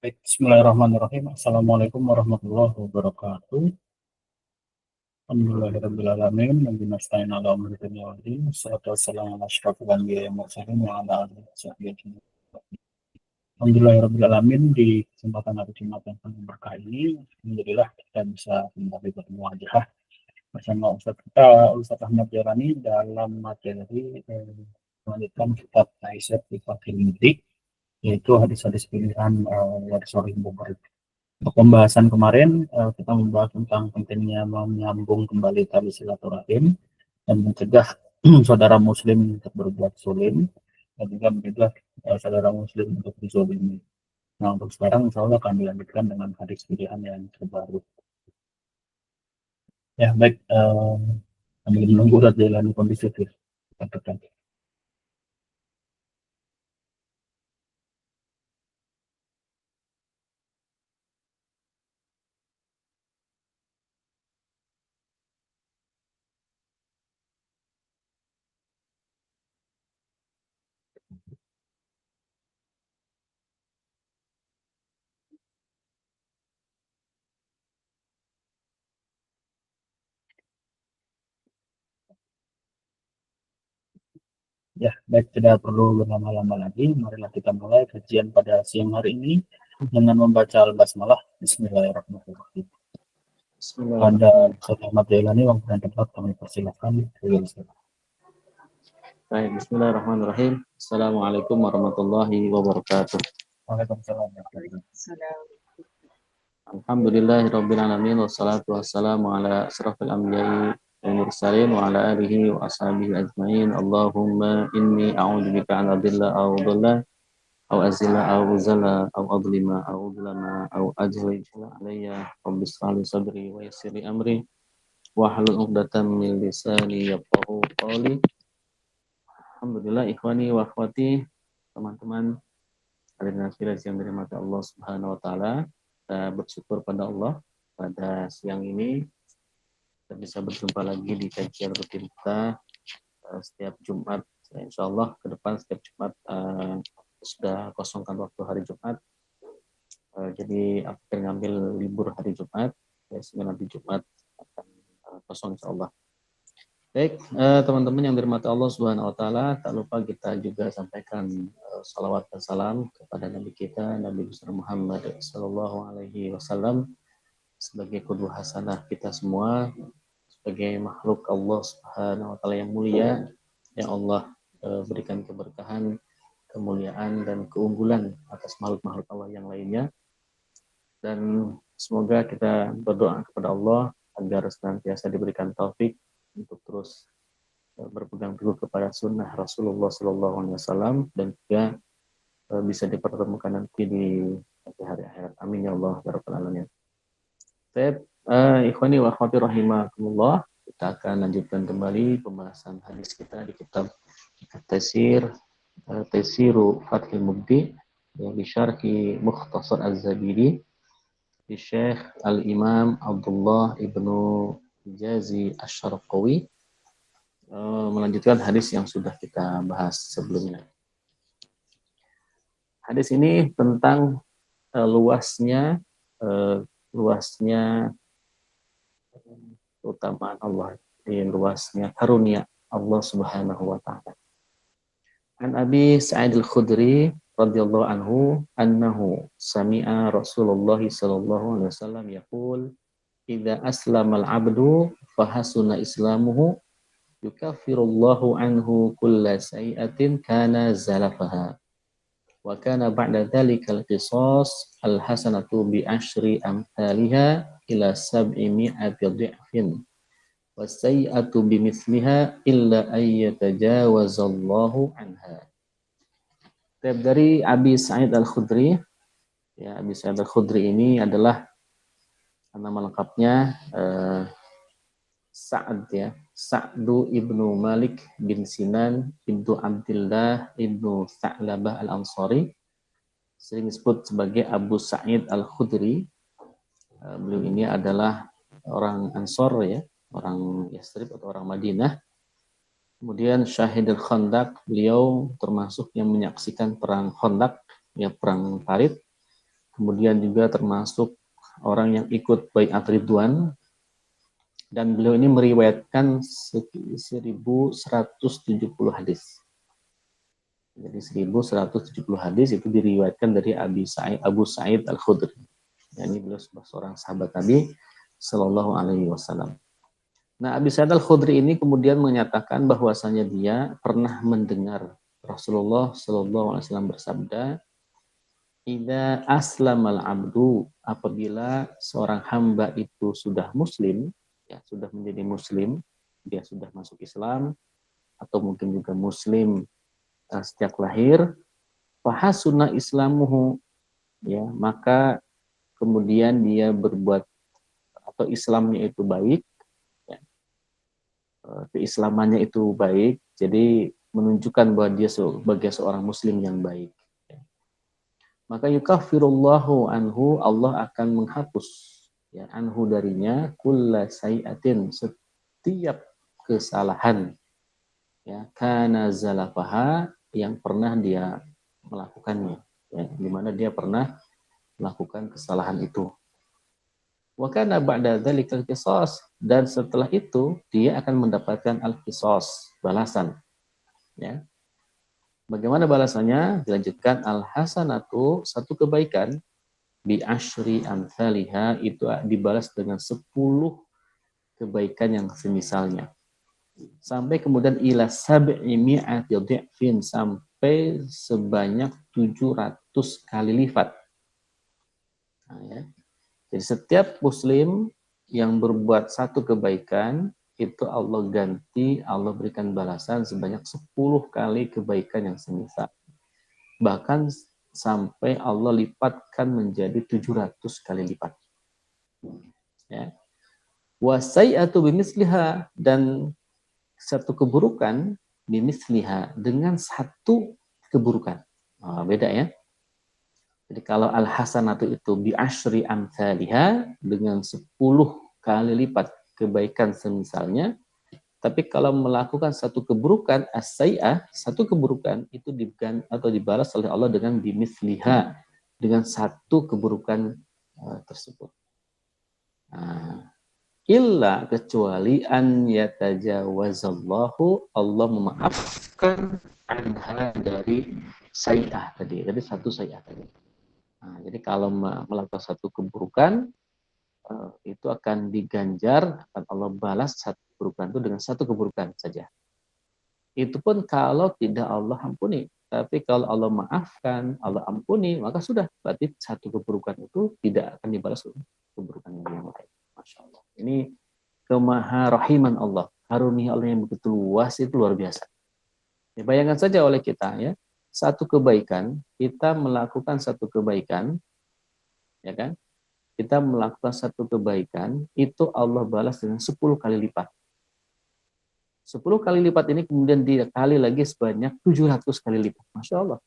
Bismillahirrahmanirrahim. Assalamualaikum warahmatullahi wabarakatuh. Alhamdulillahirabbil alamin, nasta'in ala umuri dunya wad din. Wassalatu wassalamu ala asyrofil anbiya'i wal mursalin wa ala alihi washabbihi ajmain. Alhamdulillahirabbil alamin, di kesempatan hari Jumat yang penuh berkah ini, alhamdulillah kita bisa kembali bertemu aja bersama Ustaz Ahmad Yarani dalam materi melanjutkan kitab Aisyah di Fathil Mudik, yaitu hadis-hadis pilihan dari Sahih Bukhari. Untuk pembahasan kemarin, kita membahas tentang pentingnya menyambung kembali tali silaturahim dan mencegah saudara muslim untuk berbuat zalim dan juga mencegah saudara muslim untuk dizalimi. Nah, untuk sekarang insya Allah akan dilanjutkan dengan hadis pilihan yang terbaru. Ya, baik. Sambil menunggu jalan kondisi tertekan. Ya, baik, tidak perlu berlama-lama lagi. Marilah kita mulai kajian pada siang hari ini dengan membaca Al-Basmalah. Bismillahirrahmanirrahim. Pada Ustaz Ahmad Jailani, waktu dan tempat kami persilakan. Baik, bismillahirrahmanirrahim. Assalamualaikum warahmatullahi wabarakatuh. Waalaikumsalam. Alhamdulillahirabbil alamin, wassalatu wassalamu ala asyrafil anbiya'i wal mursalin wa ala alihi wa ashabihi ajmain. Allahumma inni a'udzubika an adilla aw dhalla aw azilla aw uzalla aw adlima aw udlama aw ajhala alayya rabbi shrah li sadri wa yassir li amri wahlul 'uqdatam min lisani yafqahu qawli. Alhamdulillah, ikhwani wa akhwati, teman-teman hadirin yang dirahmati Allah Subhanahu wa taala. Kita bersyukur pada Allah pada siang ini kita bisa berjumpa lagi di kajian rutin kita setiap Jumat. Insya Allah ke depan setiap Jumat sudah kosongkan waktu hari Jumat. Jadi akan ngambil libur hari Jumat, sehingga nanti Jumat akan kosong insya Allah. Baik, teman-teman yang dirahmati Allah Subhanahu wa taala, tak lupa kita juga sampaikan salawat dan salam kepada Nabi kita, Nabi besar Muhammad sallallahu alaihi wasallam, sebagai qudwah hasanah kita semua, sebagai makhluk Allah Subhanahu wa taala yang mulia, yang Allah berikan keberkahan, kemuliaan dan keunggulan atas makhluk-makhluk Allah yang lainnya. Dan semoga kita berdoa kepada Allah agar senantiasa diberikan taufik untuk terus berpegang teguh kepada sunnah Rasulullah SAW dan juga bisa dipertemukan nanti di hari akhirat. Amin ya Allah ya rabbal alamin. Baik, ikhwani wa akhwati rahimakumullah, kita akan lanjutkan kembali pembahasan hadis kita di kitab Taisiru Fathil Mubdi yang disyarhi Mukhtasar Az-Zabidi di Syekh Al-Imam Abdullah Ibnu Jazi Asy-Syarqawi, melanjutkan hadis yang sudah kita bahas sebelumnya. Hadis ini tentang luasnya keutamaan Allah, luasnya karunia Allah Subhanahu wa taala. An Abi Sa'id Al-Khudri radhiyallahu anhu annahu sami'a Rasulullah sallallahu alaihi wasallam yaqul idza aslama al-'abdu fa hasuna islamuhu yukaffirullahu anhu kulla sayi'atin kana zalafaha wa kana ba'da dhalika al-qisas al-hasanatu bi ashri amthaliha ila sab'i mi'ati dhi'fin was-sayi'atu bimithliha illa ayyatajawazallahu anha. Dari Abi Sa'id Al-Khudri, ya, Abi Sa'id Al-Khudri ini adalah nama lengkapnya Sa'ad, ya, Sa'du ibnu Malik bin Sinan ibnu Abdillah ibnu Tha'labah Al-Ansari, sering disebut sebagai Abu Sa'id Al-Khudri. Beliau ini adalah orang Ansor, ya, orang Yathrib atau orang Madinah. Kemudian Syahidul Khandaq, beliau termasuk yang menyaksikan perang Khandaq, ya, perang Parit. kemudian juga termasuk orang yang ikut baiat ridwan, dan beliau ini meriwayatkan 1170 hadis. Jadi 1170 hadis itu diriwayatkan dari Abu Sa'id Al-Khudri. Yani beliau seorang sahabat Nabi Sallallahu Alaihi Wasallam. Nah, Abu Sa'id Al-Khudri ini kemudian menyatakan bahwasanya dia pernah mendengar Rasulullah Sallallahu Alaihi Wasallam bersabda, "Idza aslamal abdu," apabila seorang hamba itu sudah muslim, ya sudah menjadi muslim, dia sudah masuk Islam atau mungkin juga muslim sejak lahir, fahasuna islamuhu, ya, maka kemudian dia berbuat atau Islamnya itu baik, ya, keislamannya itu baik, jadi menunjukkan bahwa dia sebagai seorang muslim yang baik. Maka yukafirullahu anhu, Allah akan menghapus, ya, anhu darinya, kulla sayi'atin, setiap kesalahan, ya, kana zalafaha, yang pernah dia melakukannya, ya, di mana dia pernah melakukan kesalahan itu. Wa kana ba'da dzalikal qisas, dan setelah itu dia akan mendapatkan al-qisas, balasan, ya. Bagaimana balasannya? Dilanjutkan, al-hasanatu, satu kebaikan, bi asyri amsalihha, itu dibalas dengan 10 kebaikan yang semisalnya. Sampai kemudian ila sab'i mi'ati dhi'fin, sampai sebanyak 700 kali lipat. Nah, ya. Jadi setiap muslim yang berbuat satu kebaikan, itu Allah ganti, Allah berikan balasan sebanyak 10 kali kebaikan yang semisal. Bahkan sampai Allah lipatkan menjadi 700 kali lipat. Ya. Wa sayyi'atu bimisliha, dan satu keburukan bimisliha, dengan satu keburukan. Nah, beda ya. Jadi kalau al-hasanatu itu bi asyri amsalihha, dengan 10 kali lipat kebaikan semisalnya. Tapi kalau melakukan satu keburukan, as-sayyi'ah, satu keburukan itu dibalas oleh Allah dengan bimisliha, dengan satu keburukan tersebut. Nah, illa, kecuali an yatajawazallahu, Allah memaafkan anha, dari sayyi'ah tadi. Jadi satu sayyi'ah tadi. Nah, jadi kalau melakukan satu keburukan, itu akan diganjar, akan Allah balas satu keburukan itu dengan satu keburukan saja. Itu pun kalau tidak Allah ampuni. Tapi kalau Allah maafkan, Allah ampuni, maka sudah. Berarti satu keburukan itu tidak akan dibalas keburukan yang lain. Masya Allah. Ini kemaharahiman Allah. Karunia Allah yang begitu luas, itu luar biasa. Ya, bayangkan saja oleh kita, ya, satu kebaikan, kita melakukan satu kebaikan, ya kan? Kita melakukan satu kebaikan, itu Allah balas dengan 10 kali lipat. 10 kali lipat ini kemudian dikali lagi sebanyak 700 kali lipat. Masya Allah.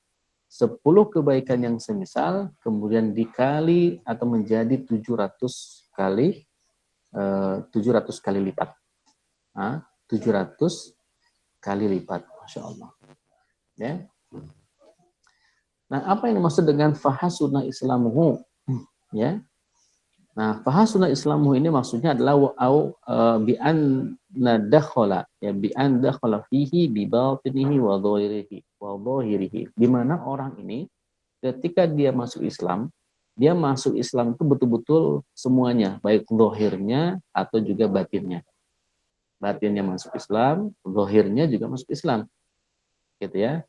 10 kebaikan yang semisal, kemudian dikali atau menjadi 700 kali lipat. 700 kali lipat. Masya Allah. Ya. Nah, apa yang dimaksud dengan fahasuna islamuhu? Ya. Nah, fahasuna islamuhu ini maksudnya adalah bi an nadakhala, ya, bi an dakhala fihi bi batinihi wa dhahirihi. Di mana orang ini ketika dia masuk Islam itu betul-betul semuanya, baik zahirnya atau juga batinnya. Batinnya masuk Islam, zahirnya juga masuk Islam. Gitu ya.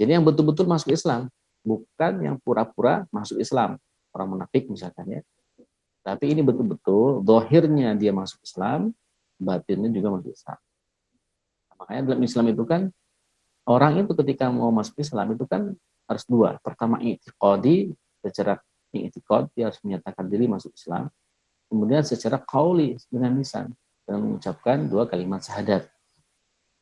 Jadi yang betul-betul masuk Islam, bukan yang pura-pura masuk Islam, orang munafik misalkan, ya. Tapi ini betul-betul zahirnya dia masuk Islam, batinnya juga masuk Islam. Makanya dalam Islam itu kan, orang itu ketika mau masuk Islam itu kan harus dua. Pertama i'tiqadi, secara i'tiqad dia harus menyatakan diri masuk Islam. Kemudian secara qauli, dengan lisan, dan mengucapkan 2 kalimat syahadat.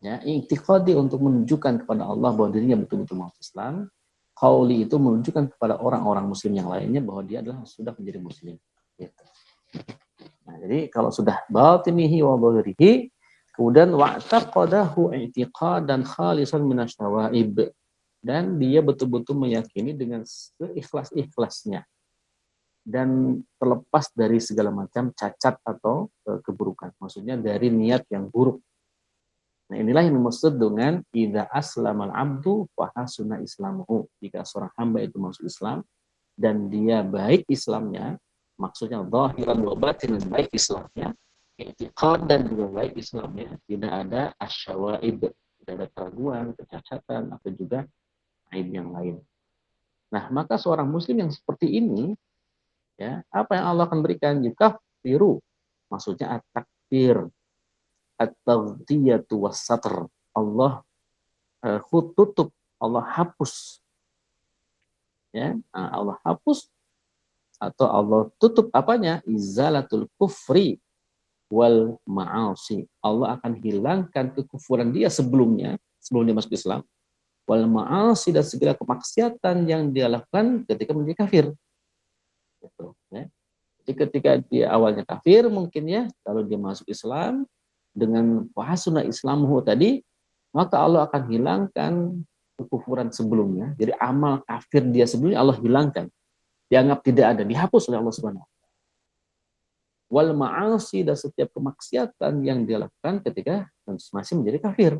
Ya, i'tiqadi untuk menunjukkan kepada Allah bahwa dirinya betul-betul masuk Islam. Qauli itu menunjukkan kepada orang-orang muslim yang lainnya bahwa dia adalah sudah menjadi muslim. Gitu. Nah, jadi kalau sudah batinihi wa dhahirihi, kemudian wa'taqadahu i'tiqadan khalisan minasyawaib, dan dia betul-betul meyakini dengan seikhlas-ikhlasnya, dan terlepas dari segala macam cacat atau keburukan. Maksudnya dari niat yang buruk. Nah, inilah yang dimaksud dengan idza aslamal abdu fa hasuna islamuhu. Jika seorang hamba itu masuk Islam dan dia baik Islamnya, maksudnya zahiran wa batinan baik Islamnya, i'tiqad dan juga baik Islamnya, tidak ada asyawaib, tidak ada keraguan, kecacatan atau juga aib yang lain. Nah, maka seorang muslim yang seperti ini, ya, apa yang Allah akan berikan? Yukaffiru, maksudnya at-takfir, at-taghdiyatu was-satr. Allah tutup, Allah hapus, ya, Allah hapus atau Allah tutup apanya? Izalatul kufri wal ma'asi. Allah akan hilangkan kekufuran dia sebelum dia masuk Islam, wal ma'asi dan segala kemaksiatan yang dia lakukan ketika menjadi kafir. Gitu, ya. Jadi ketika dia awalnya kafir mungkin ya, kalau dia masuk Islam dengan wahasuna islamuhu tadi, maka Allah akan hilangkan kekufuran sebelumnya. Jadi amal kafir dia sebelumnya Allah hilangkan, dianggap tidak ada, dihapus oleh Allah Subhanahu. Wal ma'asi dan setiap kemaksiatan yang dia lakukan ketika masih menjadi kafir.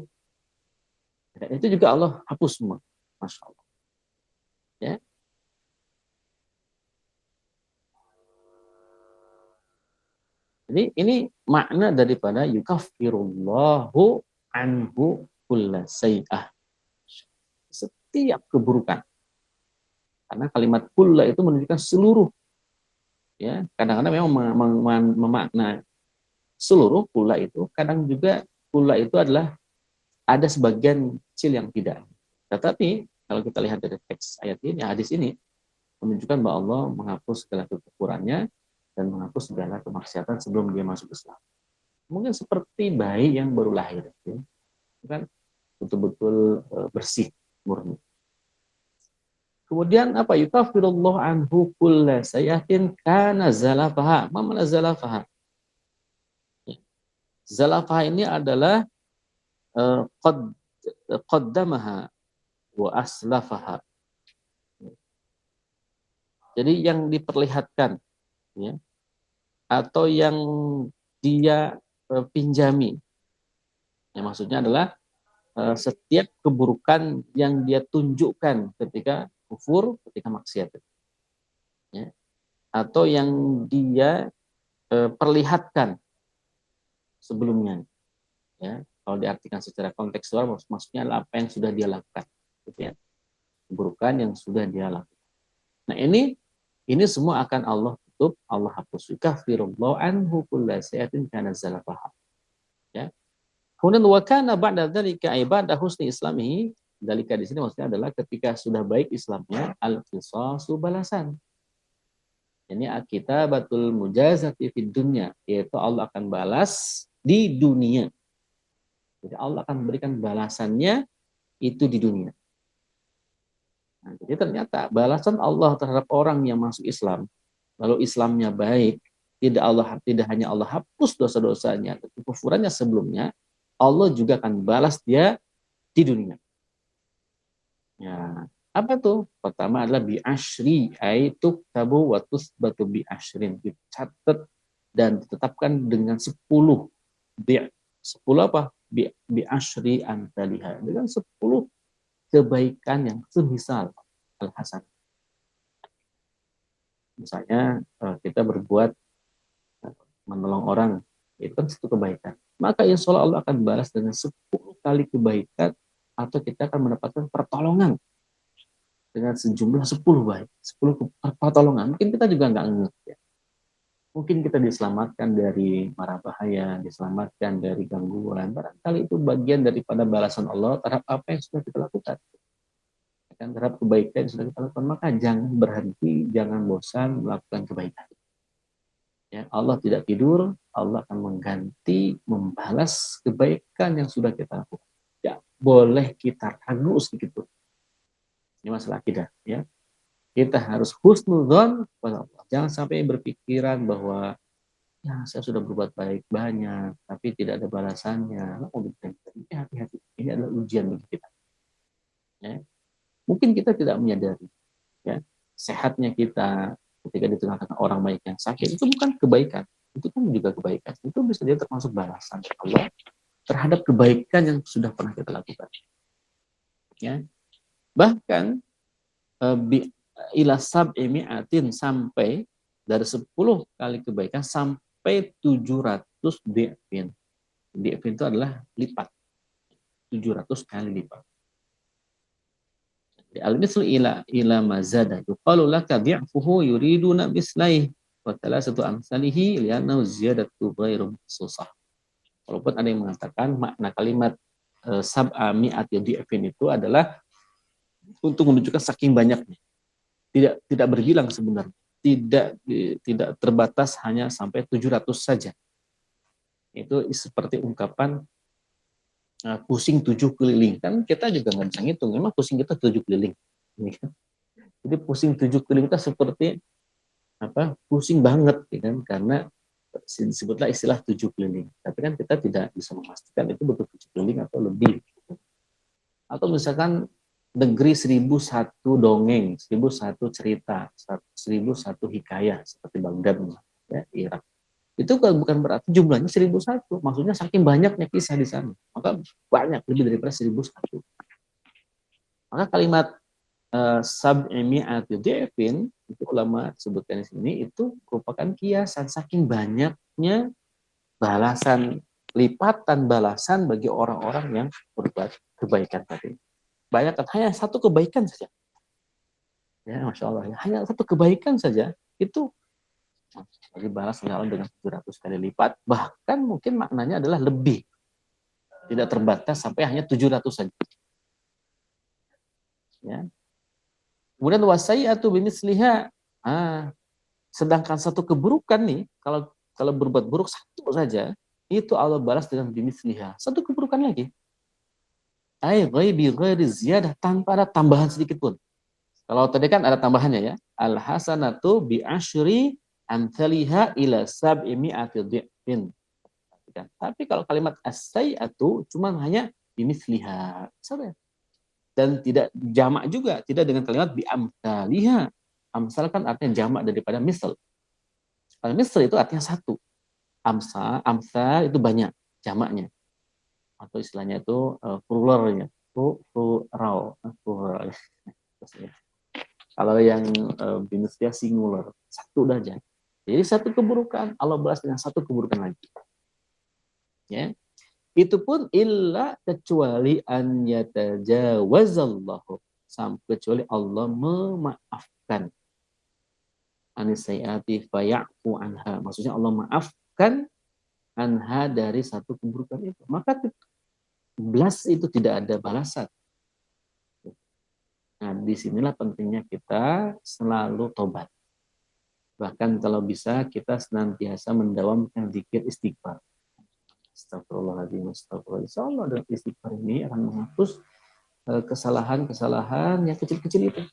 Dan itu juga Allah hapus semua. Masya Allah. Ya. Jadi ini makna daripada yukaffirullahu anhu kulla sayyi'ah. Setiap keburukan. Karena kalimat kulla itu menunjukkan seluruh. Ya, kadang-kadang memang memakna seluruh kulla itu, kadang juga kulla itu adalah ada sebagian kecil yang tidak. Tetapi kalau kita lihat dari teks ayat ini, hadis ini menunjukkan bahwa Allah menghapus segala kekurangannya dan menghapus segala kemaksiatan sebelum dia masuk Islam. Mungkin seperti bayi yang baru lahir, ya. Kan betul-betul bersih, murni. Kemudian apa? Yukafirullah anhu kulla sayyatin kana zalafaha. Ma mana zalafaha? Zalafaha ini adalah qaddamaha wa aslafaha. Jadi yang diperlihatkan, ya, atau yang dia pinjami. Ya, maksudnya adalah setiap keburukan yang dia tunjukkan ketika kufur, ketika maksiat. Ya. Atau yang dia perlihatkan sebelumnya. Ya. Kalau diartikan secara kontekstual, maksudnya adalah apa yang sudah dia lakukan. Gitu ya. Keburukan yang sudah dia lakukan. Nah ini semua akan Allah tutup, Allah hapus. Yukafirullahu anhu kulla sayyatin kana zalafaha. Ya. Kemudian wa kana ba'da dzalika ibadah husni islamihi, dzalika di sini maksudnya adalah ketika sudah baik Islamnya, al-qisasu balasan. Ini akitabatul mujazati fid dunya, yaitu Allah akan balas di dunia. Jadi Allah akan memberikan balasannya itu di dunia. Nah, jadi ternyata balasan Allah terhadap orang yang masuk Islam, lalu Islamnya baik, tidak hanya Allah hapus dosa-dosanya, kekufurannya sebelumnya, Allah juga akan balas dia di dunia. Ya, apa tuh? Pertama adalah bi asyri, aitu tabu wa tusbatu bi asyrin, dicatat dan ditetapkan dengan 10. Bi 10 apa? Bi asyri amsalihha, dengan 10 kebaikan yang semisal al-hasan. Misalnya kita berbuat menolong orang, itu kan satu kebaikan. Maka insya Allah akan balas dengan 10 kali kebaikan, atau kita akan mendapatkan pertolongan dengan sejumlah 10 baik, 10 pertolongan. Mungkin kita juga nggak ngerti. Ya. Mungkin kita diselamatkan dari mara bahaya, diselamatkan dari gangguan. Barangkali itu bagian daripada balasan Allah terhadap apa yang sudah kita lakukan. Terhadap kebaikan yang sudah kita lakukan, maka jangan berhenti, jangan bosan melakukan kebaikan. Ya, Allah tidak tidur, Allah akan mengganti, membalas kebaikan yang sudah kita lakukan. Ya, boleh kita ragu sedikit. Ini masalah akidah, ya. Kita harus husnudzon kepada Allah. Jangan sampai berpikiran bahwa ya saya sudah berbuat baik banyak, tapi tidak ada balasannya. Ini hati-hati. Ini adalah ujian bagi kita. Ya. Mungkin kita tidak menyadari, ya, sehatnya kita, ketika di tengah-tengah orang banyak yang sakit, itu bukan kebaikan, itu kan juga kebaikan. Itu bisa jadi termasuk balasan Allah terhadap kebaikan yang sudah pernah kita lakukan. Ya. Bahkan ila sab'i mi'atin, sampai dari 10 kali kebaikan sampai 700 di'fin. Di'fin itu adalah lipat. 700 kali lipat. Al-mislu ila mazada yuqalu laka di'fuhu yuriduna mislaih wa thalathatu amsalihi li'annahu ziyadatu ghairu susah. Walaupun ada yang mengatakan makna kalimat sab'a mi'at di'fin itu adalah untuk menunjukkan saking banyaknya. Tidak berbilang sebenarnya. Tidak terbatas hanya sampai 700 saja. Itu seperti ungkapan pusing 7 keliling. Kan kita juga nggak bisa ngitung. Memang pusing kita 7 keliling. Jadi pusing 7 keliling itu seperti pusing banget, ya kan? Karena disebutlah istilah 7 keliling. Tapi kan kita tidak bisa memastikan itu betul 7 keliling atau lebih. Atau misalkan negeri 1001 dongeng, 1001 cerita, 1001 hikayah seperti Baghdad, ya, Irak. Itu bukan berarti jumlahnya 1001, maksudnya saking banyaknya kisah di sana. Maka banyak, lebih daripada 1001. Maka kalimat sab'i mi'ati di'fin, itu ulama sebutkan di sini, itu merupakan kiasan saking banyaknya balasan, lipatan balasan bagi orang-orang yang berbuat kebaikan tadi. Bayangkan hanya satu kebaikan saja, ya Masya Allah, ya, hanya satu kebaikan saja itu dibalas oleh Allah dengan 700 kali lipat, bahkan mungkin maknanya adalah lebih, tidak terbatas sampai hanya 700 saja. Ya. Kemudian wasai'atu bimisliha, sedangkan satu keburukan nih, kalau berbuat buruk satu saja, itu Allah balas dengan bimisliha, satu keburukan lagi. Ghairi ziyadah, tanpa ada tambahan sedikit pun. Kalau tadi kan ada tambahannya, ya. Al hasanatu bi asyri amthaliha ila sab'i mi'ati dhi'fin. Tapi kalau kalimat as-sayyi'atu cuma hanya bimithliha saja. Dan tidak jamak juga, tidak dengan kalimat bi amthaliha. Amsal kan artinya jamak daripada misal. Kalau misal itu artinya satu. Amsal itu banyak jamaknya. Atau istilahnya itu pluralnya, plural. Kalau yang binusnya singular, satu aja. Jadi satu keburukan Allah balas dengan satu keburukan lagi. Ya, itu pun illa kecuali an yatajawazallahu, kecuali Allah memaafkan anisayati fayafu anha. Maksudnya Allah maafkan anha dari satu keburukan itu. Maka belas itu tidak ada balasan. Nah, disinilah pentingnya kita selalu tobat. Bahkan kalau bisa kita senantiasa mendawamkan zikir istighfar. Astagfirullahaladzim, astagfirullah. Insyaallah dengan istighfar ini akan menghapus kesalahan-kesalahan yang kecil-kecil itu.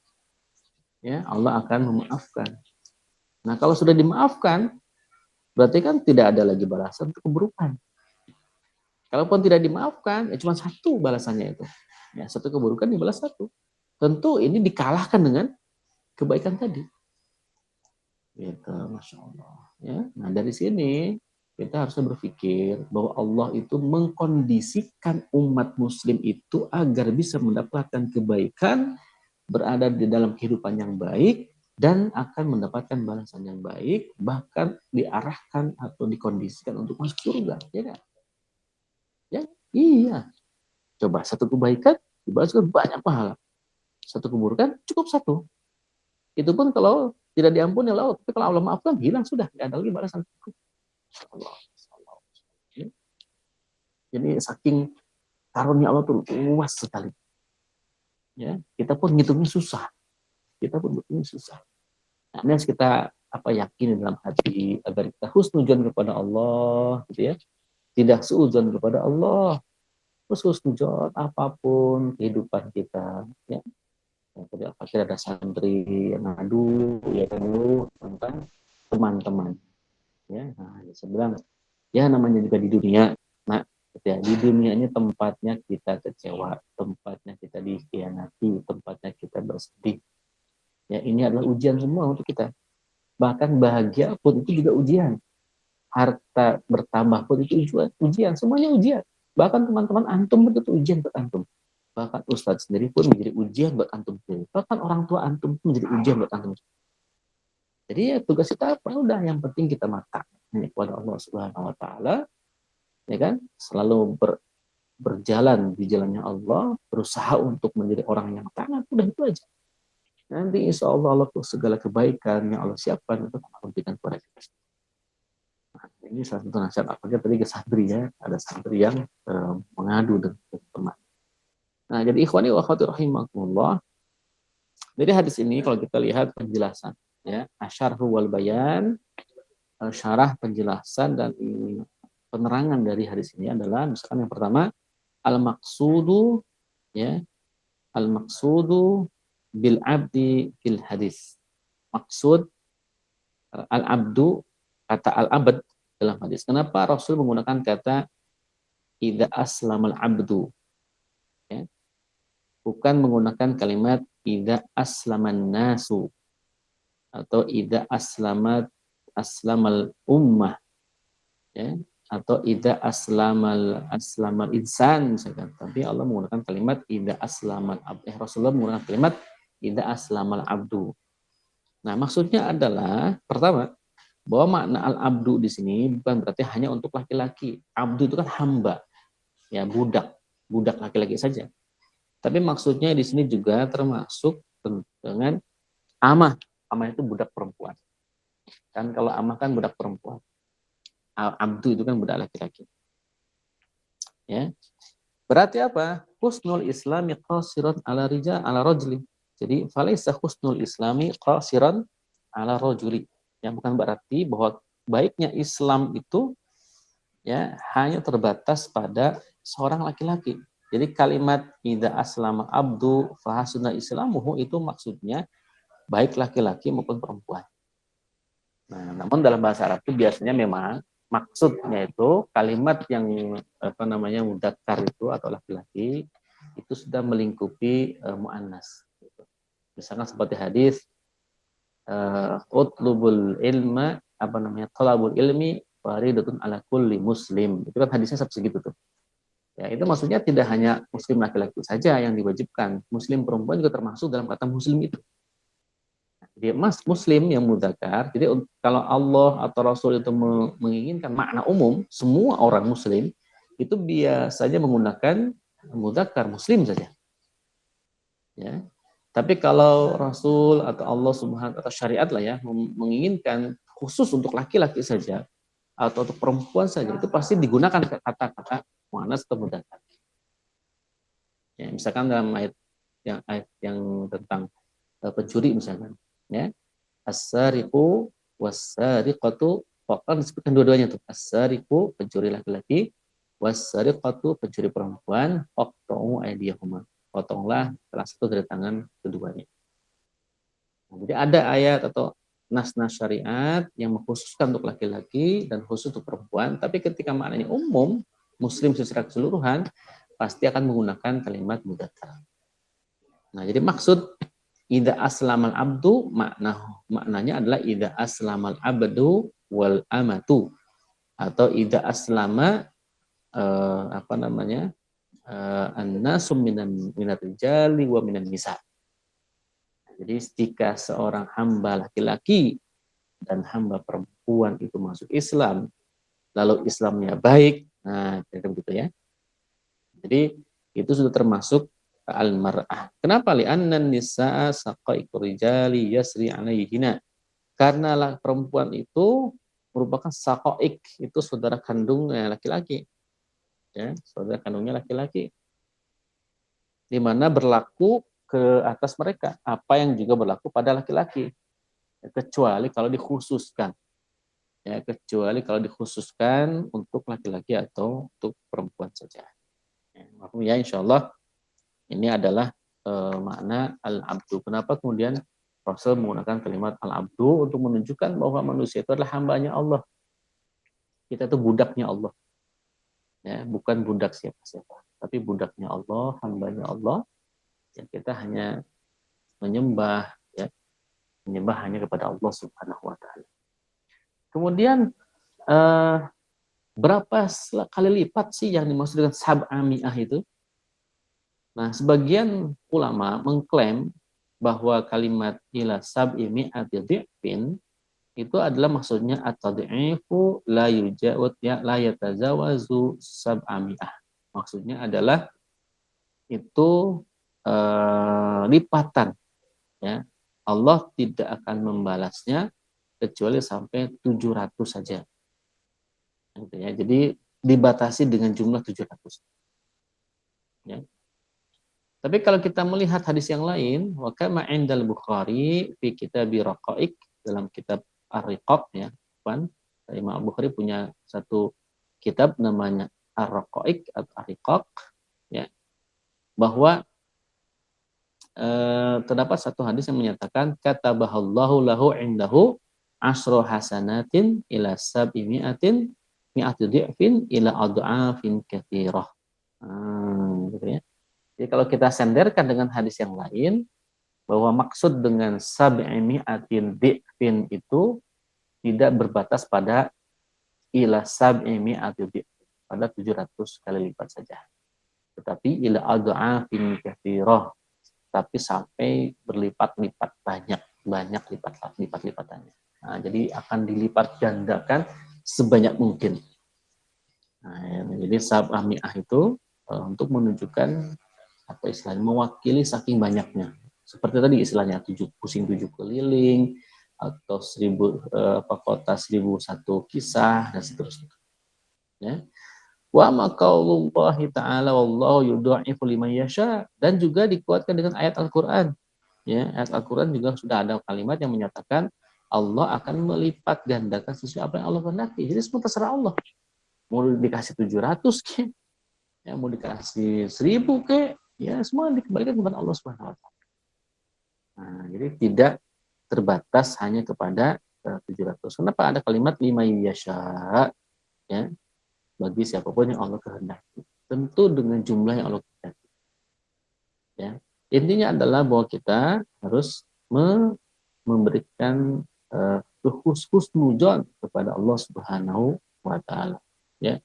Ya, Allah akan memaafkan. Nah, kalau sudah dimaafkan, berarti kan tidak ada lagi balasan untuk keburukan. Kalaupun tidak dimaafkan, ya cuma satu balasannya itu. Ya, satu keburukan dibalas satu. Tentu ini dikalahkan dengan kebaikan tadi. Gitu, Masya Allah. Ya, nah dari sini kita harusnya berpikir bahwa Allah itu mengkondisikan umat muslim itu agar bisa mendapatkan kebaikan, berada di dalam kehidupan yang baik, dan akan mendapatkan balasan yang baik, bahkan diarahkan atau dikondisikan untuk masuk surga. Ya kan? Ya, iya. Coba satu kebaikan dibalas dengan banyak pahala. Satu keburukan cukup satu. Itu pun kalau tidak diampuni oleh Allah. Tapi kalau Allah maafkan, hilang sudah. Tidak ada lagi balasan. Allah. Jadi saking karunia Allah itu luas sekali. Ya, kita pun ngitungnya susah. Nah, ini harus kita yakin dalam hati agar kita husnudzon kepada Allah, gitu ya. Tidak suudzon kepada Allah. Husnudzon apapun kehidupan kita, ya. Tadi akhirnya ada santri yang ngadu ya tentang teman-teman, ya. Nah, saya bilang ya namanya juga di dunia, nah ya, di dunia ini tempatnya kita kecewa, tempatnya kita dikhianati, tempatnya kita bersedih, ya. Ini adalah ujian semua untuk kita, Bahkan bahagia pun itu juga ujian. Harta bertambah pun itu ujian. Semuanya ujian. Bahkan teman-teman antum pun itu ujian buat antum. Bahkan ustadz sendiri pun menjadi ujian buat antum sendiri. Bahkan orang tua antum pun menjadi ujian buat antum. Jadi ya tugas kita apa? Udah yang penting kita makan kepada Allah Subhanahu wa taala, ya kan? Selalu berjalan di jalannya Allah, berusaha untuk menjadi orang yang taat, udah itu aja. Nanti insya Allah Allah segala kebaikan yang Allah siapkan untuk memberikan kepada kita. Nah, ini salah satu nasihat apalagi tadi ke santri ya, ada santri yang mengadu dengan teman. Nah, jadi ikhwani wa akhwati rahimakumullah. Jadi hadis ini kalau kita lihat penjelasan ya, asyarhu wal bayan, syarah penjelasan dan penerangan dari hadis ini adalah misalkan yang pertama al-maqsudu ya, al-maqsudu bil abdi fil hadis. Maksud al-abdu, kata al-abd dalam hadis. Kenapa Rasul menggunakan kata idza aslamal abdu? Ya. Bukan menggunakan kalimat idza aslaman nasu atau idza aslamal ummah ya, atau idza aslamal insan misalkan. Tapi Allah menggunakan kalimat idza aslamal abdu. Rasulullah menggunakan kalimat idza aslamal abdu. Nah, maksudnya adalah pertama bahwa makna al-abdu di sini bukan berarti hanya untuk laki-laki. Abdu itu kan hamba, ya budak laki-laki saja. Tapi maksudnya di sini juga termasuk dengan amah. Amah itu budak perempuan. Kan kalau amah kan budak perempuan. Abdu itu kan budak laki-laki. Ya. Berarti apa? Husnul islami qasiran ala rajuli. Jadi falaisa husnul islami qasiran ala rajuli. Yang bukan berarti bahwa baiknya Islam itu ya hanya terbatas pada seorang laki-laki. Jadi kalimat idza aslama abdu fahasuna islamuhu itu maksudnya baik laki-laki maupun perempuan. Nah, namun dalam bahasa Arab itu biasanya memang maksudnya itu kalimat yang mudzakkar itu atau laki-laki itu sudah melingkupi muannas. Misalkan seperti hadis utlubul ilma thalabul ilmi faridatun ala kulli muslim. Itu kan hadisnya segitu tuh. Ya, itu maksudnya tidak hanya muslim laki-laki saja yang diwajibkan, muslim perempuan juga termasuk dalam kata muslim itu. Jadi muslim yang mudzakkar. Jadi kalau Allah atau Rasul itu menginginkan makna umum, semua orang muslim itu biasanya menggunakan mudzakkar muslim saja. Ya. Tapi kalau Rasul atau Allah Subhanahu atau syariat lah ya menginginkan khusus untuk laki-laki saja atau untuk perempuan saja, itu pasti digunakan kata-kata muannas atau mudzakkar. Ya, misalkan dalam ayat yang tentang pencuri misalkan, ya. As-sariqu was-sariqatu, kan disebutkan dua-duanya tuh. As-sariqu pencuri laki-laki, was-sariqatu pencuri perempuan, faqta'u aydiyahuma. Potonglah salah satu dari tangan keduanya. Nah, jadi ada ayat atau nas-nas syariat yang mengkhususkan untuk laki-laki dan khusus untuk perempuan, tapi ketika maknanya umum, muslim secara keseluruhan, pasti akan menggunakan kalimat mudzakkar. Nah, jadi maksud idza aslamal abdu maknanya adalah idza aslamal abdu wal amatu atau idza aslama an-nasum minat rijali wa minan nisa. Jadi jika seorang hamba laki-laki dan hamba perempuan itu masuk Islam, lalu Islamnya baik, nah begitu ya. Jadi itu sudah termasuk al-mar'ah. Kenapa? Li'annan nisa'a saqaiqur rijali yasri 'alaihina. Karena perempuan itu merupakan saqaiq, itu saudara kandungnya laki-laki. Ya, saudara kandungnya laki-laki. Di mana berlaku ke atas mereka apa yang juga berlaku pada laki-laki. Ya, kecuali kalau dikhususkan. Ya, kecuali kalau dikhususkan untuk laki-laki atau untuk perempuan saja. Ya, insyaallah ini adalah makna al-abdu. Kenapa kemudian Rasul menggunakan kalimat al-abdu untuk menunjukkan bahwa manusia itu adalah hambanya Allah. Kita itu budaknya Allah. Ya, bukan budak siapa-siapa, tapi budaknya Allah, hambanya Allah. Ya, kita hanya menyembah, ya, menyembah hanya kepada Allah Subhanahu wa taala. Kemudian berapa kali lipat sih yang dimaksud dengan sab'ami'ah itu? Nah, sebagian ulama mengklaim bahwa kalimat ila sab'i mi'ati dhi'fin itu adalah maksudnya at-tad'ifu la yujawaz ya la yatazawazu sab'ami'ah. Maksudnya adalah itu lipatan, ya. Allah tidak akan membalasnya kecuali sampai 700 saja. Gitu ya. Jadi dibatasi dengan jumlah 700. Ya. Tapi kalau kita melihat hadis yang lain, wa kama indal Bukhari fi kitab Raqaiq, dalam kitab Ar-Riqaq, ya, kan? Imam Al-Bukhari punya satu kitab namanya Ar-Raqaiq atau Ar-Riqaq, ya, bahwa terdapat satu hadis yang menyatakan katabahallahu lahu indahu asro hasanatin ila sab'i mi'atin mi'ati dhi'fin ila ad'afin katsirah. Gitu ya. Jadi kalau kita senderkan dengan hadis yang lain, bahwa maksud dengan sab'i mi'atin dhi'fin itu tidak berbatas pada ila sab'i mi'ati dhi'fin, pada 700 kali lipat saja. Tetapi ila ad'afin katsirah, tapi sampai berlipat-lipat banyak lipat-lipatannya. Nah, jadi akan dilipat gandakan sebanyak mungkin. Nah, jadi sab'ami'ah itu untuk menunjukkan apa istilahnya, mewakili saking banyaknya. Seperti tadi istilahnya pusing 7 keliling atau 1000 kota 1001 kisah dan seterusnya. Ya. Wa maqaulullahi ta'ala wallahu yudha'ifu liman yasha, dan juga dikuatkan dengan ayat Al-Qur'an. Ya, ayat Al-Qur'an juga sudah ada kalimat yang menyatakan Allah akan melipat gandakan sesuai apa yang Allah kehendaki. Jadi semua terserah Allah. Mau dikasih 700 ke, ya, mau dikasih 1000 ke, ya semua dikembalikan kepada Allah Subhanahu wa taala. Nah, jadi tidak terbatas hanya kepada 700. Kenapa ada kalimat liman yasha? Ya, bagi siapapun yang Allah kehendaki. Tentu dengan jumlah yang Allah kehendaki. Ya. Intinya adalah bahwa kita harus memberikan husnuzon kepada Allah Subhanahu wa taala. Ya.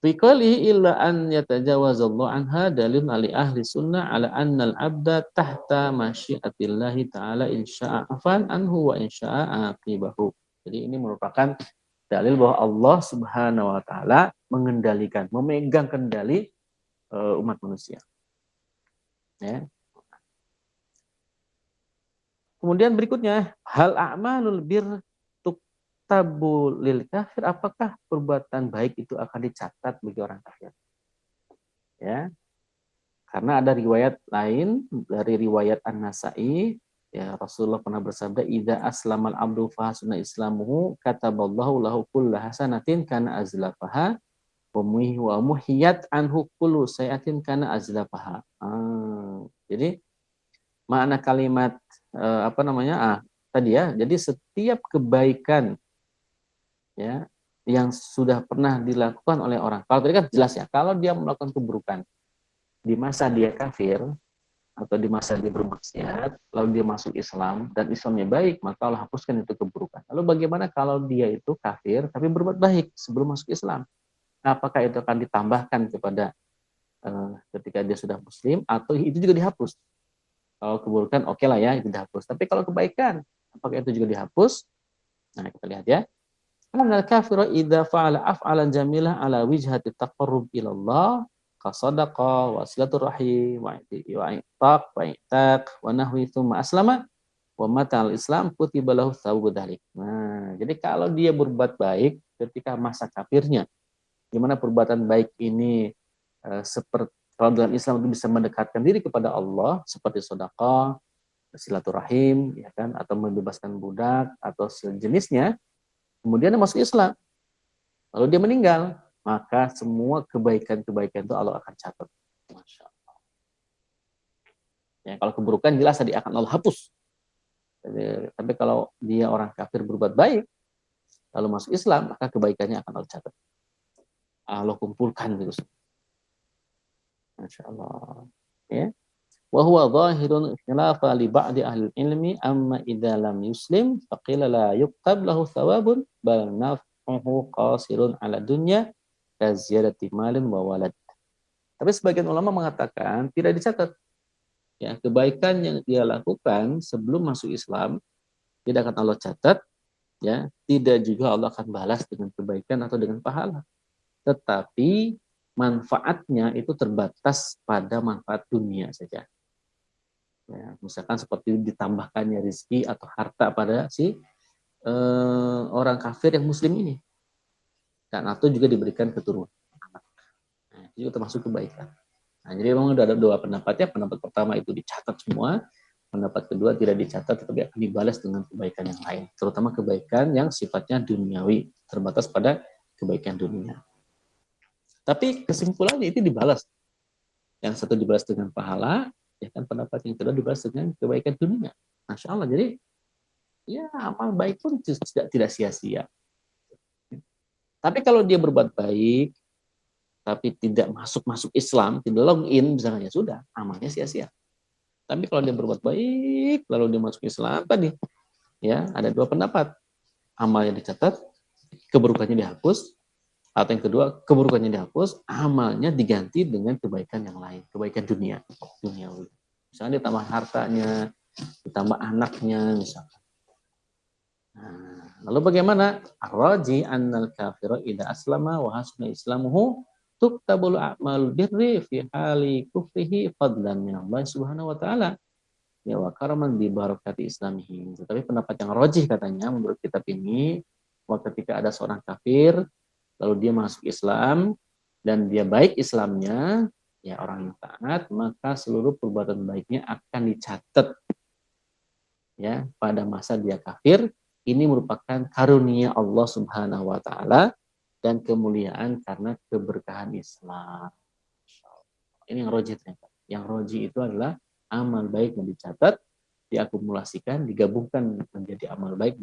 Fi qalihi illa an yatajawazallahu anha dalilun ali ahli sunnah ala anna al-abda tahta masyiatillahi ta'ala insya'a afan anhu wa insya'a aqibahu. Jadi ini merupakan dalil bahwa Allah Subhanahu wa taala mengendalikan, memegang kendali umat manusia. Ya. Kemudian berikutnya, hal a'malul bir tuktabu lil kafir, apakah perbuatan baik itu akan dicatat bagi orang kafir? Ya. Karena ada riwayat lain dari riwayat An-Nasa'i, ya, Rasulullah pernah bersabda, idza aslamal abdu fa hasuna islamuhu kataballahu lahu kullu hasanatin kana azlafaha wa muhiyat anhu kullu sayatin kana azlafaha. Jadi makna kalimat tadi ya, jadi setiap kebaikan, ya, yang sudah pernah dilakukan oleh orang, kalau tadi kan jelas ya, kalau dia melakukan keburukan di masa dia kafir atau di masa dia bermaksiat, lalu dia masuk Islam dan Islamnya baik, maka Allah hapuskan itu keburukan. Lalu bagaimana kalau dia itu kafir tapi berbuat baik sebelum masuk Islam? Apakah itu akan ditambahkan kepada ketika dia sudah Muslim, atau itu juga dihapus? Kalau keburukan oke lah ya, itu dihapus. Tapi kalau kebaikan, apakah itu juga dihapus? Nah, kita lihat ya. Anal kafiru idza fa'ala af'alan jamilah ala wijhati taqarrub ila Allah ka shadaqah wa silaturrahim wa i'taq wa i'taq wa nahwi tsumma aslama wa mata al-islam kutiba lahu thawabu dzalik. Nah, jadi kalau dia berbuat baik ketika masa kafirnya, di mana perbuatan baik ini seperti kalau dalam Islam itu bisa mendekatkan diri kepada Allah, seperti sedekah, silaturahim, ya kan, atau membebaskan budak atau sejenisnya, kemudian dia masuk Islam, lalu dia meninggal, maka semua kebaikan-kebaikan itu Allah akan catat. Masya Allah. Ya, kalau keburukan jelas tadi akan Allah hapus. Tapi kalau dia orang kafir berbuat baik, lalu masuk Islam, maka kebaikannya akan Allah catat. Allah kumpulkan gitu. Masya Allah. Ya. wa huwa zahirun khilafa li ba'di ahli ilmi amma idza lam yuslim faqila la yuktab lahu thawabun bal naf'uhu qasirun ala dunya ka ziyadati malin wa walad. Tapi sebagian ulama mengatakan tidak dicatat ya kebaikan yang dia lakukan sebelum masuk Islam tidak akan Allah catat ya, tidak juga Allah akan balas dengan kebaikan atau dengan pahala. Tetapi manfaatnya itu terbatas pada manfaat dunia saja. Ya, misalkan seperti ditambahkannya rezeki atau harta pada si orang kafir yang muslim ini. Dan atau juga diberikan keturunan. Nah, itu juga termasuk kebaikan. Nah, jadi memang ada dua pendapatnya. Pendapat pertama itu dicatat semua. Pendapat kedua tidak dicatat, tetapi akan dibalas dengan kebaikan yang lain. Terutama kebaikan yang sifatnya duniawi. Terbatas pada kebaikan dunia. Tapi kesimpulannya itu dibalas. Yang satu dibalas dengan pahala, ya kan pendapat yang kedua dibalas dengan kebaikan dunia. Masya Allah. Jadi ya amal baik pun tidak sia-sia. Tapi kalau dia berbuat baik, tapi tidak masuk Islam, tidak login, misalnya sudah, amalnya sia-sia. Tapi kalau dia berbuat baik, lalu dia masuk Islam tadi, ya ada dua pendapat. Amalnya dicatat, keburukannya dihapus, atau yang kedua, keburukannya dihapus, amalnya diganti dengan kebaikan yang lain, kebaikan duniawi. Misalnya ditambah hartanya, ditambah anaknya, misalnya. Nah, lalu bagaimana? Ar-raji annal kafira idza aslama wa hasuna islamuhu tuktabul a'mal birri fi hali kufrihi fadlan min Allah Subhanahu wa taala. Ya wa karaman bi barakati islamihi. Tetapi pendapat yang rajih katanya menurut kitab ini, ketika ada seorang kafir lalu dia masuk Islam dan dia baik Islamnya, ya orang yang taat, maka seluruh perbuatan baiknya akan dicatat ya pada masa dia kafir. Ini merupakan karunia Allah Subhanahu wa taala dan kemuliaan karena keberkahan Islam. Ini yang roji ternyata. Yang roji itu adalah amal baik yang dicatat, diakumulasikan, digabungkan menjadi amal baik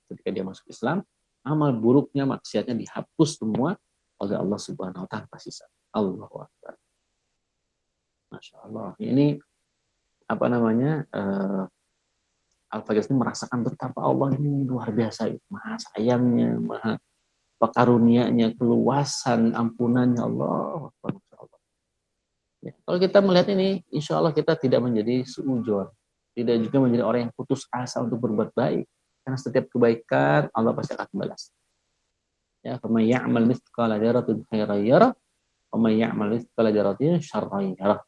ketika dia masuk Islam. Amal buruknya, maksiatnya dihapus semua oleh Allah Subhanahu wa taala tanpa sisa. Allahu Akbar. Masya Allah. Ini apa namanya? Al-Faqih ini merasakan betapa Allah ini luar biasa, maha sayangnya, maha pekarunianya, keluasan, ampunannya Allah. Masya Allah. Ya, kalau kita melihat ini, insya Allah kita tidak menjadi suudzon, tidak juga menjadi orang yang putus asa untuk berbuat baik. Karena setiap kebaikan Allah pasti akan balas. Ya, faman ya'mal mithqala dzarratin khairan yarah, faman ya'mal mithqala dzarratin syarran yarah.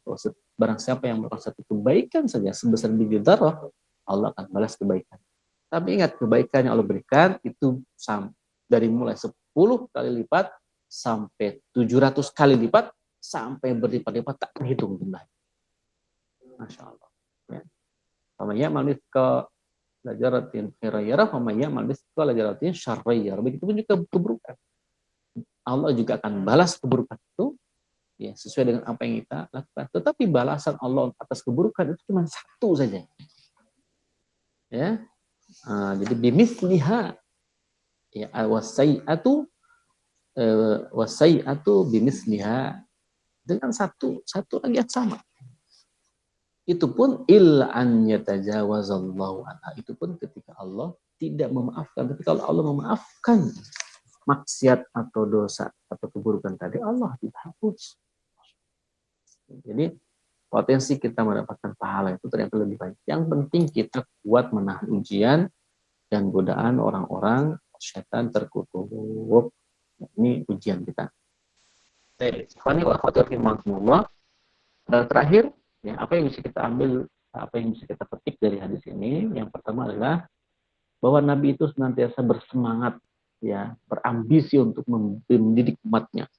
Barang siapa yang melakukan satu kebaikan saja sebesar biji dzarrah, Allah akan balas kebaikan. Tapi ingat, kebaikan yang Allah berikan itu dari mulai 10 kali lipat sampai 700 kali lipat sampai berlipat-lipat tak terhitung jumlahnya. Masya Allah. Ya. Faman ya'mal mithqala dzarratin khairan yarah wa may ya'mal mithqala dzarratin syarran yarah. Begitu pun juga keburukan. Allah juga akan balas keburukan itu ya sesuai dengan apa yang kita lakukan. Tetapi balasan Allah atas keburukan itu cuma satu saja. Ya. Jadi bimithliha ya wasai'atu bimithliha, dengan satu lagi yang sama. Itu pun illa an yatajawazallahu anha. Itu pun ketika Allah tidak memaafkan. Tapi kalau Allah memaafkan maksiat atau dosa atau keburukan tadi, Allah tidak hapus. Jadi potensi kita mendapatkan pahala itu ternyata lebih banyak. Yang penting kita kuat menahan ujian dan godaan orang-orang setan terkutuk. Ini ujian kita. Terakhir, ya, apa yang bisa kita ambil, apa yang bisa kita petik dari hadis ini? Yang pertama adalah bahwa Nabi itu senantiasa bersemangat, ya, berambisi untuk mendidik umatnya.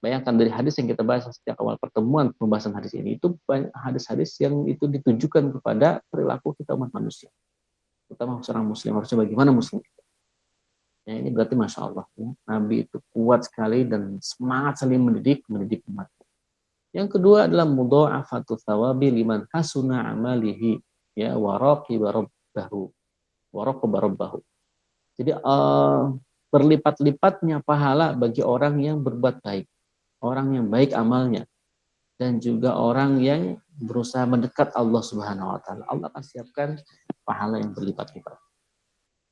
Bayangkan dari hadis yang kita bahas sejak awal pertemuan pembahasan hadis ini, itu banyak hadis-hadis yang itu ditujukan kepada perilaku kita umat manusia. Terutama seorang muslim, harusnya bagaimana muslim. Ya, ini berarti Masya Allah, ya, Nabi itu kuat sekali dan semangat sekali mendidik umat. Yang kedua adalah mudha'afatu thawabi liman hasuna amalihi, ya, waraqiba rabbahu. Jadi berlipat-lipatnya pahala bagi orang yang berbuat baik, orang yang baik amalnya, dan juga orang yang berusaha mendekat Allah Subhanahu wa taala. Allah akan siapkan pahala yang berlipat-lipat.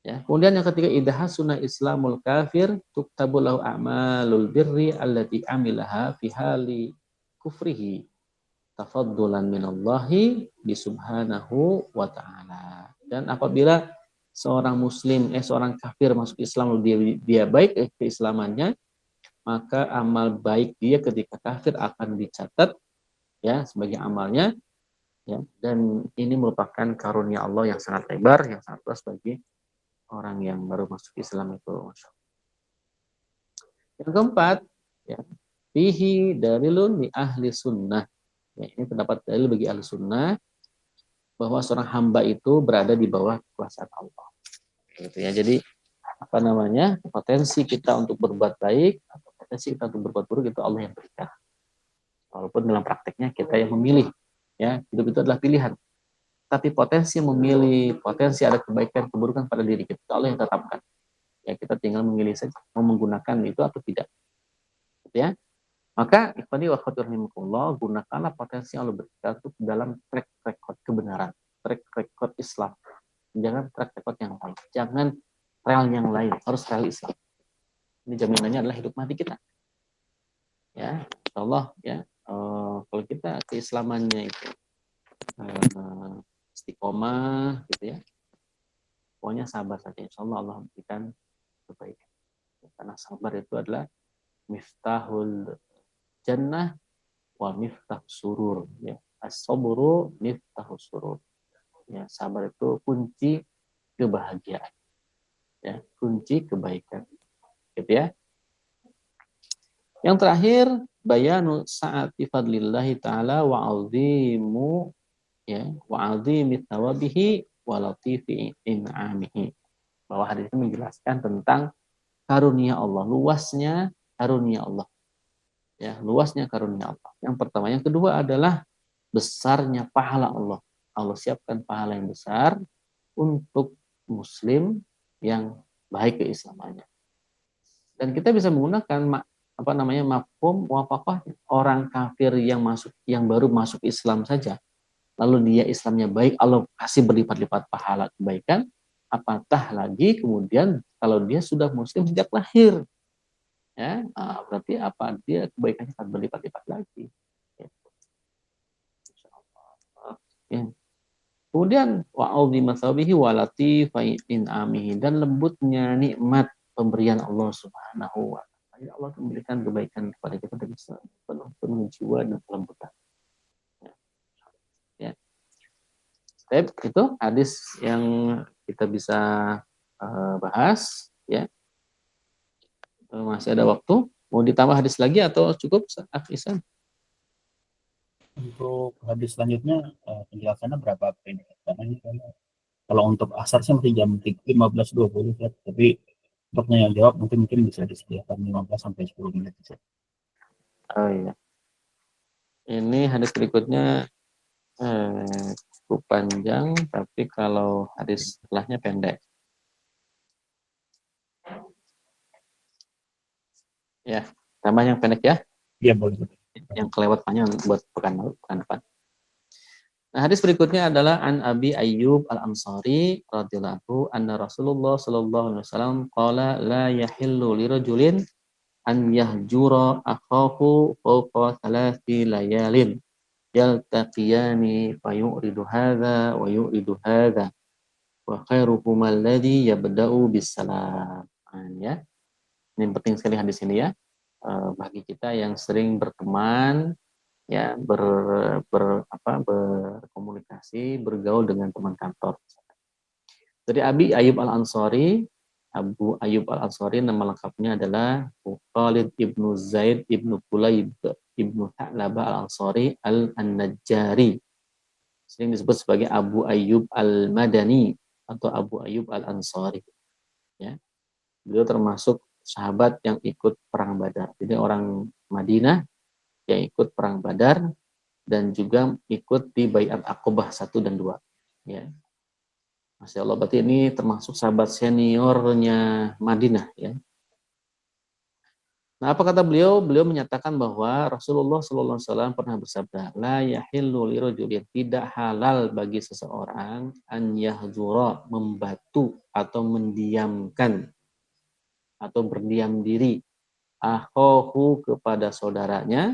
Ya. Kemudian yang ketiga, idhasuna islamul kafir tuktabu lahu a'malul birri allati amilaha fi hali kufrihi tafaddulan minallahi bisubhanahu wa ta'ala. Dan apabila seorang kafir masuk Islam, dia baik keislamannya, maka amal baik dia ketika kafir akan dicatat ya sebagai amalnya, ya. Dan ini merupakan karunia Allah yang sangat lebar, yang sangat luas bagi orang yang baru masuk Islam itu. Yang keempat, ya, fihi dalilun li ahli sunnah. Ya, ini pendapat dalil bagi ahli sunnah bahwa seorang hamba itu berada di bawah kekuasaan Allah. Gitu ya. Jadi potensi kita untuk berbuat baik atau potensi kita untuk berbuat buruk itu Allah yang berikan. Walaupun dalam prakteknya kita yang memilih, ya, hidup itu adalah pilihan. Tapi potensi memilih, potensi ada kebaikan, keburukan pada diri kita, Allah yang tetapkan. Ya, kita tinggal memilih saja mau menggunakan itu atau tidak. Gitu ya. Maka ikhwani wa akhwati rahimakumullah, gunakanlah potensi yang Allah berikan itu dalam track record kebenaran, track record Islam. Jangan track record yang lain. Jangan rel yang lain, harus rel Islam. Ini jaminannya adalah hidup mati kita. Ya, insyaallah ya. Kalau kita keislamannya itu istiqomah gitu ya, pokoknya sabar saja, insyaallah Allah berikan kebaikan. Karena sabar itu adalah miftahul jannah wa miftah surur, ya. As-sabru miftahus surur. Ya, sabar itu kunci kebahagiaan. Ya, kunci kebaikan. Gitu ya. Yang terakhir, bayanu sa'ati fadlillahi ta'ala wa 'azimu, ya, wa 'azimi thawabihi wa latifi in'amihi. Bahwa hadis ini menjelaskan tentang karunia Allah, luasnya karunia Allah. Ya, luasnya karunia Allah. Yang pertama, yang kedua adalah besarnya pahala Allah. Allah siapkan pahala yang besar untuk muslim yang baik keislamannya. Dan kita bisa menggunakan mafhum muwafaqah, orang kafir yang baru masuk Islam saja, lalu dia Islamnya baik, Allah kasih berlipat-lipat pahala kebaikan, apatah lagi kemudian kalau dia sudah muslim sejak lahir. Ya, berarti apa? Dia kebaikannya akan berlipat-lipat lagi. Ya. Kemudian wa'udhi masabihi walati fa'in amihi, dan lembutnya nikmat pemberian Allah Subhanahu wa ta'ala. Ya, Allah memberikan kebaikan kepada kita dengan penuh jiwa dan kelembutan. Ya. Step itu hadis yang kita bisa bahas, ya. Masih ada waktu. Mau ditambah hadis lagi atau cukup, Isan? Untuk hadis selanjutnya penjelasannya berapa ini? Karena ini kalau untuk asar sih masih jam 15.20 ya, tapi untuk yang jawab mungkin bisa disediakan 15 sampai 10 menit. Oh iya. Ini hadis berikutnya cukup panjang, tapi kalau hadis setelahnya pendek. Ya, tambah yang pendek ya. Iya, boleh. Yang kelewat panjang buat pekan depan. Nah, hadis berikutnya adalah an Abi Ayyub Al-Ansari radhiyallahu anna Rasulullah sallallahu alaihi wasallam qala la yahillu lirajulin an yahjura akhahu fawqa thalathi layalin yaltaqiyani fayuridu hadza wa yuridu hadza wa khairuhum alladhi yabda'u bisalam. Ya. Ini penting sekali hadis ini ya. Bagi kita yang sering berteman, ya, berkomunikasi, bergaul dengan teman kantor. Dari Abi Ayyub Al-Ansari, Abu Ayyub Al-Ansari nama lengkapnya adalah Khalid ibnu Zaid ibnu Kulayb ibnu Tha'labah Al-Ansari Al-Najjari. Sering disebut sebagai Abu Ayyub Al-Madani atau Abu Ayyub Al-Ansari. Ya. Beliau termasuk sahabat yang ikut perang Badar. Jadi orang Madinah yang ikut perang Badar dan juga ikut di Baiat Aqobah 1 dan 2. Ya. Masya Allah, berarti ini termasuk sahabat seniornya Madinah. Ya. Nah, apa kata beliau? Beliau menyatakan bahwa Rasulullah SAW pernah bersabda, la yahillu lirajulin, tidak halal bagi seseorang an yahzura, membatu atau mendiamkan atau berdiam diri akhahu kepada saudaranya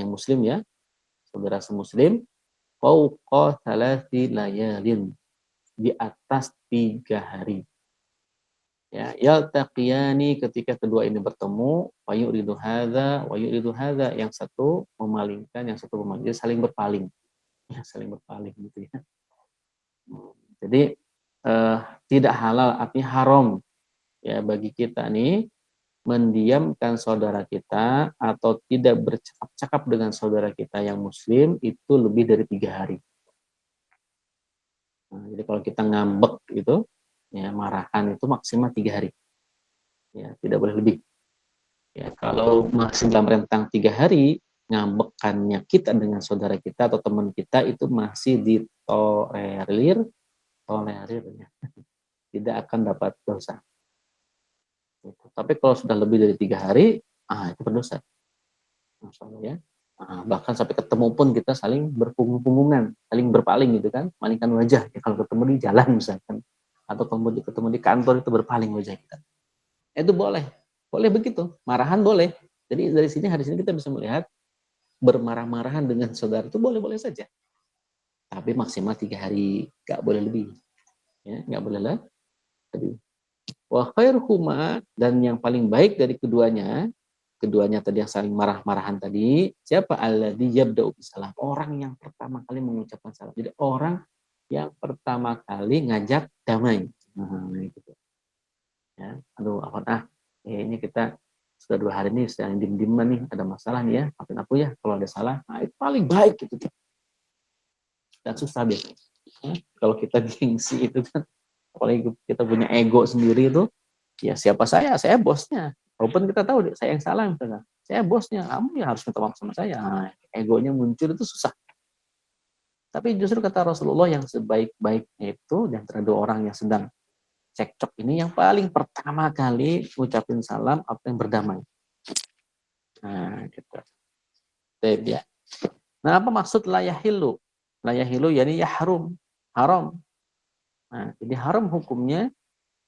muslim ya, saudara semuslim, fauqa thalathi layalin, di atas 3 hari. Ya, yaltaqiyani, ketika kedua ini bertemu, wa yuridu hadza wa yuridu hadza, yang satu memalingkan, yang satu memalingkan, saling berpaling. Ya, saling berpaling gitu ya. Jadi tidak halal, artinya haram ya bagi kita nih mendiamkan saudara kita atau tidak bercakap-cakap dengan saudara kita yang muslim itu lebih dari 3 hari. Nah, jadi kalau kita ngambek gitu, ya marahan itu maksimal 3 hari. Ya, tidak boleh lebih. Ya, kalau masih dalam rentang 3 hari, ngambekannya kita dengan saudara kita atau teman kita itu masih tolerir ya. Tidak akan dapat dosa. Tapi kalau sudah lebih dari 3 hari, itu berdosa. Masalah ya. Bahkan sampai ketemu pun kita saling berpunggung-punggungan, saling berpaling gitu kan, malingkan wajah. Ya, kalau ketemu di jalan misalkan, atau ketemu di kantor itu berpaling wajah kita. Itu boleh begitu, marahan boleh. Jadi dari sini hadis ini kita bisa melihat bermarah-marahan dengan saudara itu boleh-boleh saja, tapi maksimal 3 hari, nggak boleh lebih, ya nggak boleh lebih. Wa khairuhuma, dan yang paling baik dari keduanya tadi yang saling marah-marahan tadi, siapa? Alladzi yabda'u bisalam, orang yang pertama kali mengucapkan salam. Jadi orang yang pertama kali ngajak damai. Gitu. Ya, aduh, ini kita sudah 2 hari nih sedang diem-dieman nih, ada masalah nih ya, maafin aku ya kalau ada salah. Nah, itu paling baik gitu. Dan susah biasanya. Kalau kita gengsi itu kan, apalagi kita punya ego sendiri itu, ya siapa saya bosnya. Walaupun kita tahu saya yang salah misalnya, saya bosnya, kamu ya harus minta maaf sama saya. Nah, egonya muncul itu susah. Tapi justru kata Rasulullah, yang sebaik-baiknya itu di antara dua orang yang sedang cekcok ini, yang paling pertama kali ngucapin salam atau yang berdamai. Nah, gitu. Ya. Nah, apa maksud layahilu? Layahilu yakni yahrum, haram. Nah, jadi haram hukumnya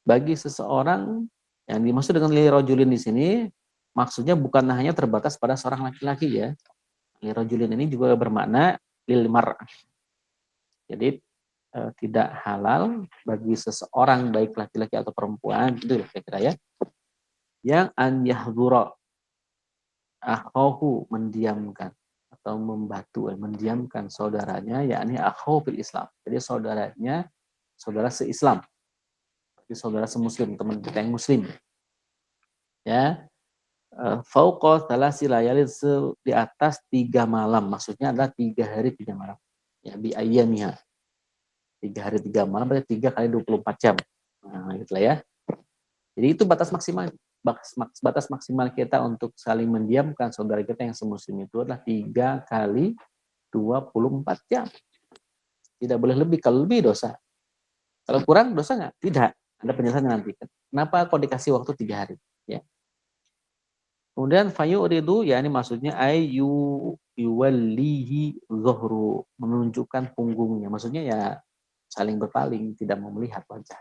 bagi seseorang, yang dimaksud dengan lirajulin di sini maksudnya bukan hanya terbatas pada seorang laki-laki ya. Lirajulin ini juga bermakna lil mar'ah. Jadi tidak halal bagi seseorang baik laki-laki atau perempuan, itu kira-kira ya, yang an yahdura akhahu, mendiamkan atau mendiamkan saudaranya, yakni akhahu fil Islam. Jadi saudara seislam, saudara semuslim, teman kita yang muslim. Ya, fauqa thalasi layalin, di atas 3 malam, maksudnya adalah 3 hari 3 malam. Ya, bi ayyamiha. 3 hari 3 malam berarti 3 kali 24 jam. Nah, itulah ya. Jadi itu batas maksimal kita untuk saling mendiamkan saudara kita yang semuslim itu adalah 3 kali 24 jam. Tidak boleh lebih, kalau lebih dosa. Kalau kurang dosa nggak? Tidak. Ada penjelasan nanti. Kenapa kok dikasih waktu 3 hari? Ya. Kemudian fayuridu, ya ini maksudnya yuwallihi zuhru, menunjukkan punggungnya. Maksudnya ya saling berpaling, tidak mau melihat wajah.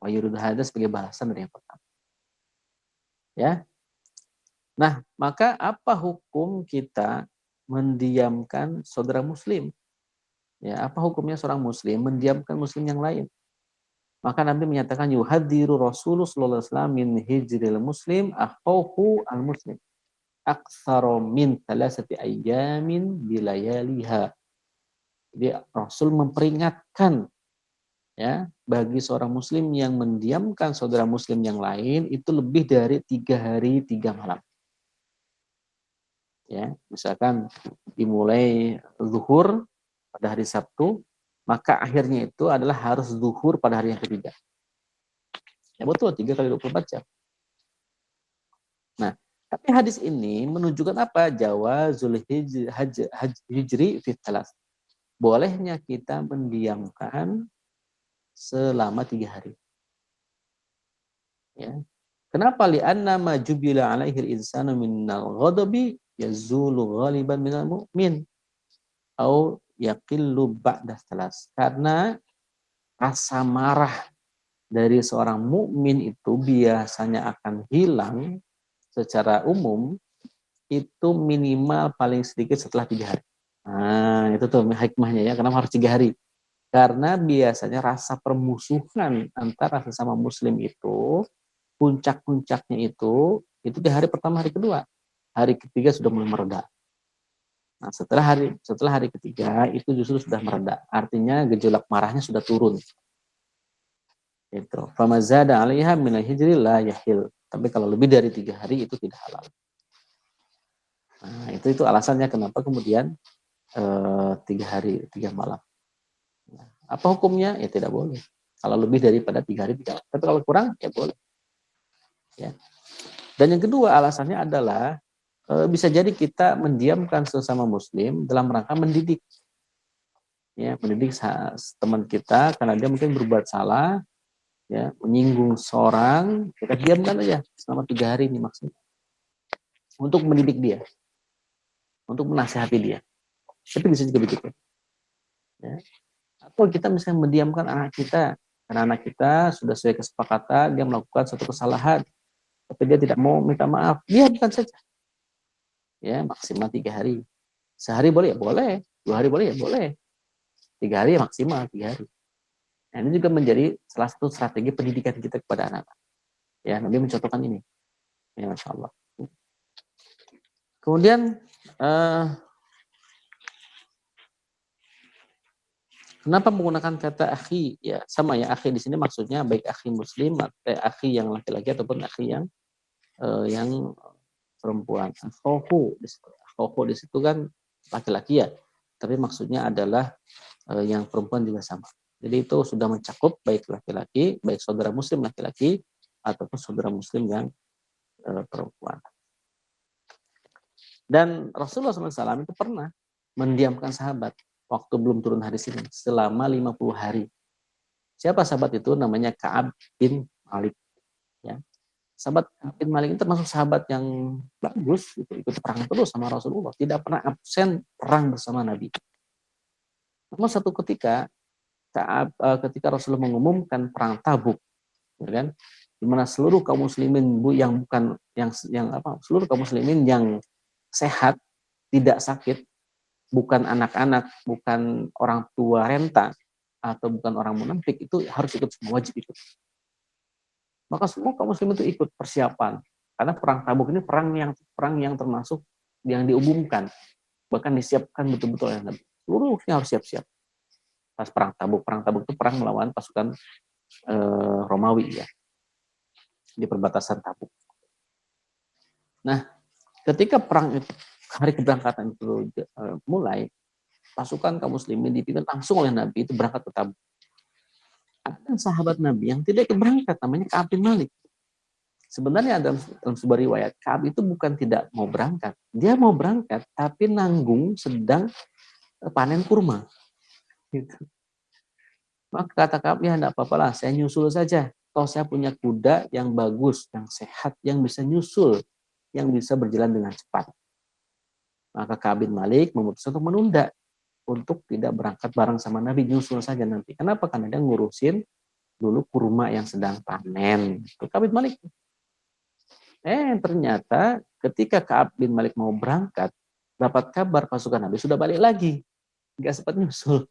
Fayuridu hadza sebagai balasan dari yang pertama. Ya. Nah, maka apa hukum kita mendiamkan saudara muslim? Ya, apa hukumnya seorang muslim mendiamkan muslim yang lain? Maka Nabi menyatakan yuhadiru Rasulullah sallallahu alaihi wasallam min hijril muslim akhahu al muslim aktsara min 3 ayyamin bilayaliha. Jadi Rasul memperingatkan ya bagi seorang muslim yang mendiamkan saudara muslim yang lain itu lebih dari 3 hari 3 malam. Ya, misalkan dimulai zuhur pada hari Sabtu, maka akhirnya itu adalah harus zuhur pada hari yang ketiga. Ya betul, 3 kali 24 jam. Nah, tapi hadis ini menunjukkan apa? Jawazul hijri fi thalas. Bolehnya kita mendiamkan selama 3 hari. Ya. Kenapa? Li'anna ma jubila alaihi al-insanu minal ghadabi yazulu ghaliban minal mu'min au yaqillu ba'da salas. Karena rasa marah dari seorang mukmin itu biasanya akan hilang secara umum itu minimal paling sedikit setelah 3 hari. Nah, itu tuh hikmahnya ya, kenapa harus 3 hari? Karena biasanya rasa permusuhan antara sesama muslim itu, puncak-puncaknya itu di hari pertama, hari kedua. Hari ketiga sudah mulai mereda. Nah, setelah hari ketiga itu justru sudah mereda. Artinya gejolak marahnya sudah turun. Itu. Famazada 'alaiha minal hijri la yahil. Tapi kalau lebih dari 3 hari itu tidak halal. Nah, itu alasannya kenapa kemudian 3 hari 3 malam. Nah, apa hukumnya? Ya tidak boleh. Kalau lebih daripada 3 hari tidak. Tapi kalau kurang ya boleh. Ya. Dan yang kedua alasannya adalah bisa jadi kita mendiamkan sesama muslim dalam rangka mendidik. Ya, mendidik teman kita karena dia mungkin berbuat salah, ya, menyinggung seorang, kita diamkan aja selama 3 hari ini maksudnya. Untuk mendidik dia, untuk menasihati dia. Tapi bisa juga begitu. Ya. Atau kita misalnya mendiamkan anak kita, karena anak kita sudah sesuai kesepakatan, dia melakukan suatu kesalahan, tapi dia tidak mau minta maaf, diamkan saja. Ya, maksimal 3 hari. Sehari boleh ya boleh, 2 hari boleh ya boleh. 3 hari ya maksimal 3 hari. Nah, ini juga menjadi salah satu strategi pendidikan kita kepada anak. Ya, Nabi mencontohkan ini. Ya, Masya Allah. Kemudian kenapa menggunakan kata akhi? Ya, sama ya, akhi di sini maksudnya baik akhi muslim, akhi yang laki-laki ataupun akhi yang perempuan. Akhohu di situ kan laki-laki ya, tapi maksudnya adalah yang perempuan juga sama. Jadi itu sudah mencakup baik laki-laki, baik saudara muslim laki-laki ataupun saudara muslim yang perempuan. Dan Rasulullah SAW itu pernah mendiamkan sahabat waktu belum turun hadis ini selama 50 hari. Siapa sahabat itu? Namanya Ka'ab bin Malik. Ya. Sahabat Ka'ab bin Malik itu termasuk sahabat yang bagus, ikut perang terus sama Rasulullah, tidak pernah absen perang bersama Nabi. Namun satu ketika ketika Rasulullah mengumumkan perang Tabuk, ya kan, di mana seluruh kaum muslimin yang bukan seluruh kaum muslimin yang sehat, tidak sakit, bukan anak-anak, bukan orang tua renta, atau bukan orang munafik, itu harus ikut, semua wajib ikut. Maka semua kaum muslim itu ikut persiapan. Karena perang Tabuk ini perang yang termasuk yang diumumkan, bahkan disiapkan betul-betul oleh Nabi. Seluruhnya harus siap-siap. Pas perang Tabuk itu perang melawan pasukan Romawi ya, di perbatasan Tabuk. Nah, ketika perang itu, hari keberangkatan itu mulai, pasukan kaum muslimin dipimpin langsung oleh Nabi itu berangkat ke Tabuk. Ada sahabat Nabi yang tidak ikut berangkat, namanya Ka'ab bin Malik. Sebenarnya dalam sebuah riwayat, Ka'ab itu bukan tidak mau berangkat. Dia mau berangkat, tapi nanggung sedang panen kurma. Gitu. Maka kata Ka'ab, ya enggak apa-apa lah, saya nyusul saja. Toh saya punya kuda yang bagus, yang sehat, yang bisa nyusul, yang bisa berjalan dengan cepat. Maka Ka'ab bin Malik memutuskan untuk menunda, untuk tidak berangkat bareng sama Nabi, nyusul saja nanti. Kenapa? Karena dia ngurusin dulu kurma yang sedang panen. Itu Ka'ab bin Malik. Ternyata ketika Ka'ab bin Malik mau berangkat, dapat kabar pasukan Nabi sudah balik lagi. Nggak sempat nyusul.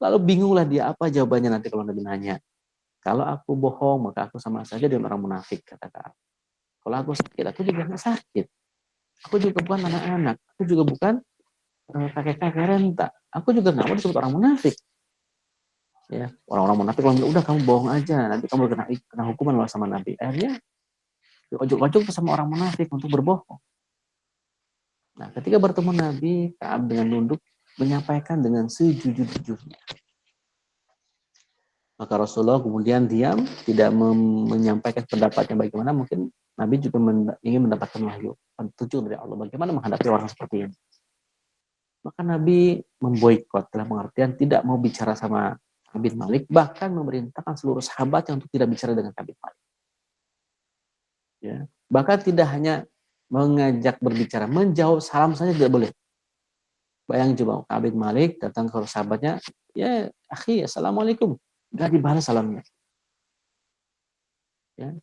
Lalu bingunglah dia, apa jawabannya nanti kalau Nabi nanya. Kalau aku bohong, maka aku sama saja dengan orang munafik, kata Ka'ab. Kalau aku sakit, aku juga nggak sakit. Aku juga bukan anak-anak. Aku juga bukan kakek-kakek renta. Aku juga nggak mau disebut orang munafik. Ya, orang-orang munafik kalau udah kamu bohong aja, nanti kamu kena hukuman sama Nabi. Akhirnya ojok-ojok sama orang munafik untuk berbohong. Nah, ketika bertemu Nabi, Ka'ab dengan nunduk menyampaikan dengan sejujur-jujurnya. Maka Rasulullah kemudian diam, tidak menyampaikan pendapatnya bagaimana. Mungkin Nabi juga ingin mendapatkan wahyu, petunjuk dari Allah bagaimana menghadapi orang seperti ini. Maka Nabi memboikot, dalam pengertian tidak mau bicara sama Ka'ab bin Malik, bahkan memerintahkan seluruh sahabatnya untuk tidak bicara dengan Ka'ab bin Malik. Ya. Bahkan tidak hanya mengajak berbicara, menjawab salam saja tidak boleh. Bayang coba Ka'ab bin Malik datang ke sahabatnya, ya akhi, assalamualaikum, nggak dibalas salamnya. Ya.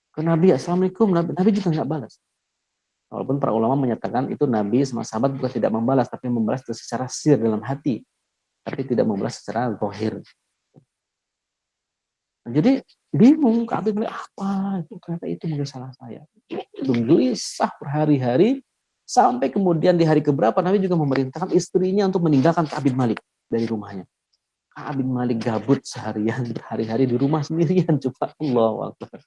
Ke Nabi, assalamualaikum, Nabi juga nggak balas. Walaupun para ulama menyatakan itu Nabi sama sahabat bukan tidak membalas, tapi membalas secara sir dalam hati, tapi tidak membalas secara zahir. Jadi bingung, Ka'ab bin Malik, apa itu, ternyata itu mungkin salah saya. Itu gelisah berhari-hari, sampai kemudian di hari keberapa Nabi juga memerintahkan istrinya untuk meninggalkan Ka'ab bin Malik dari rumahnya. Ka'ab bin Malik gabut seharian, berhari-hari di rumah sendirian. Coba Allah Akbar.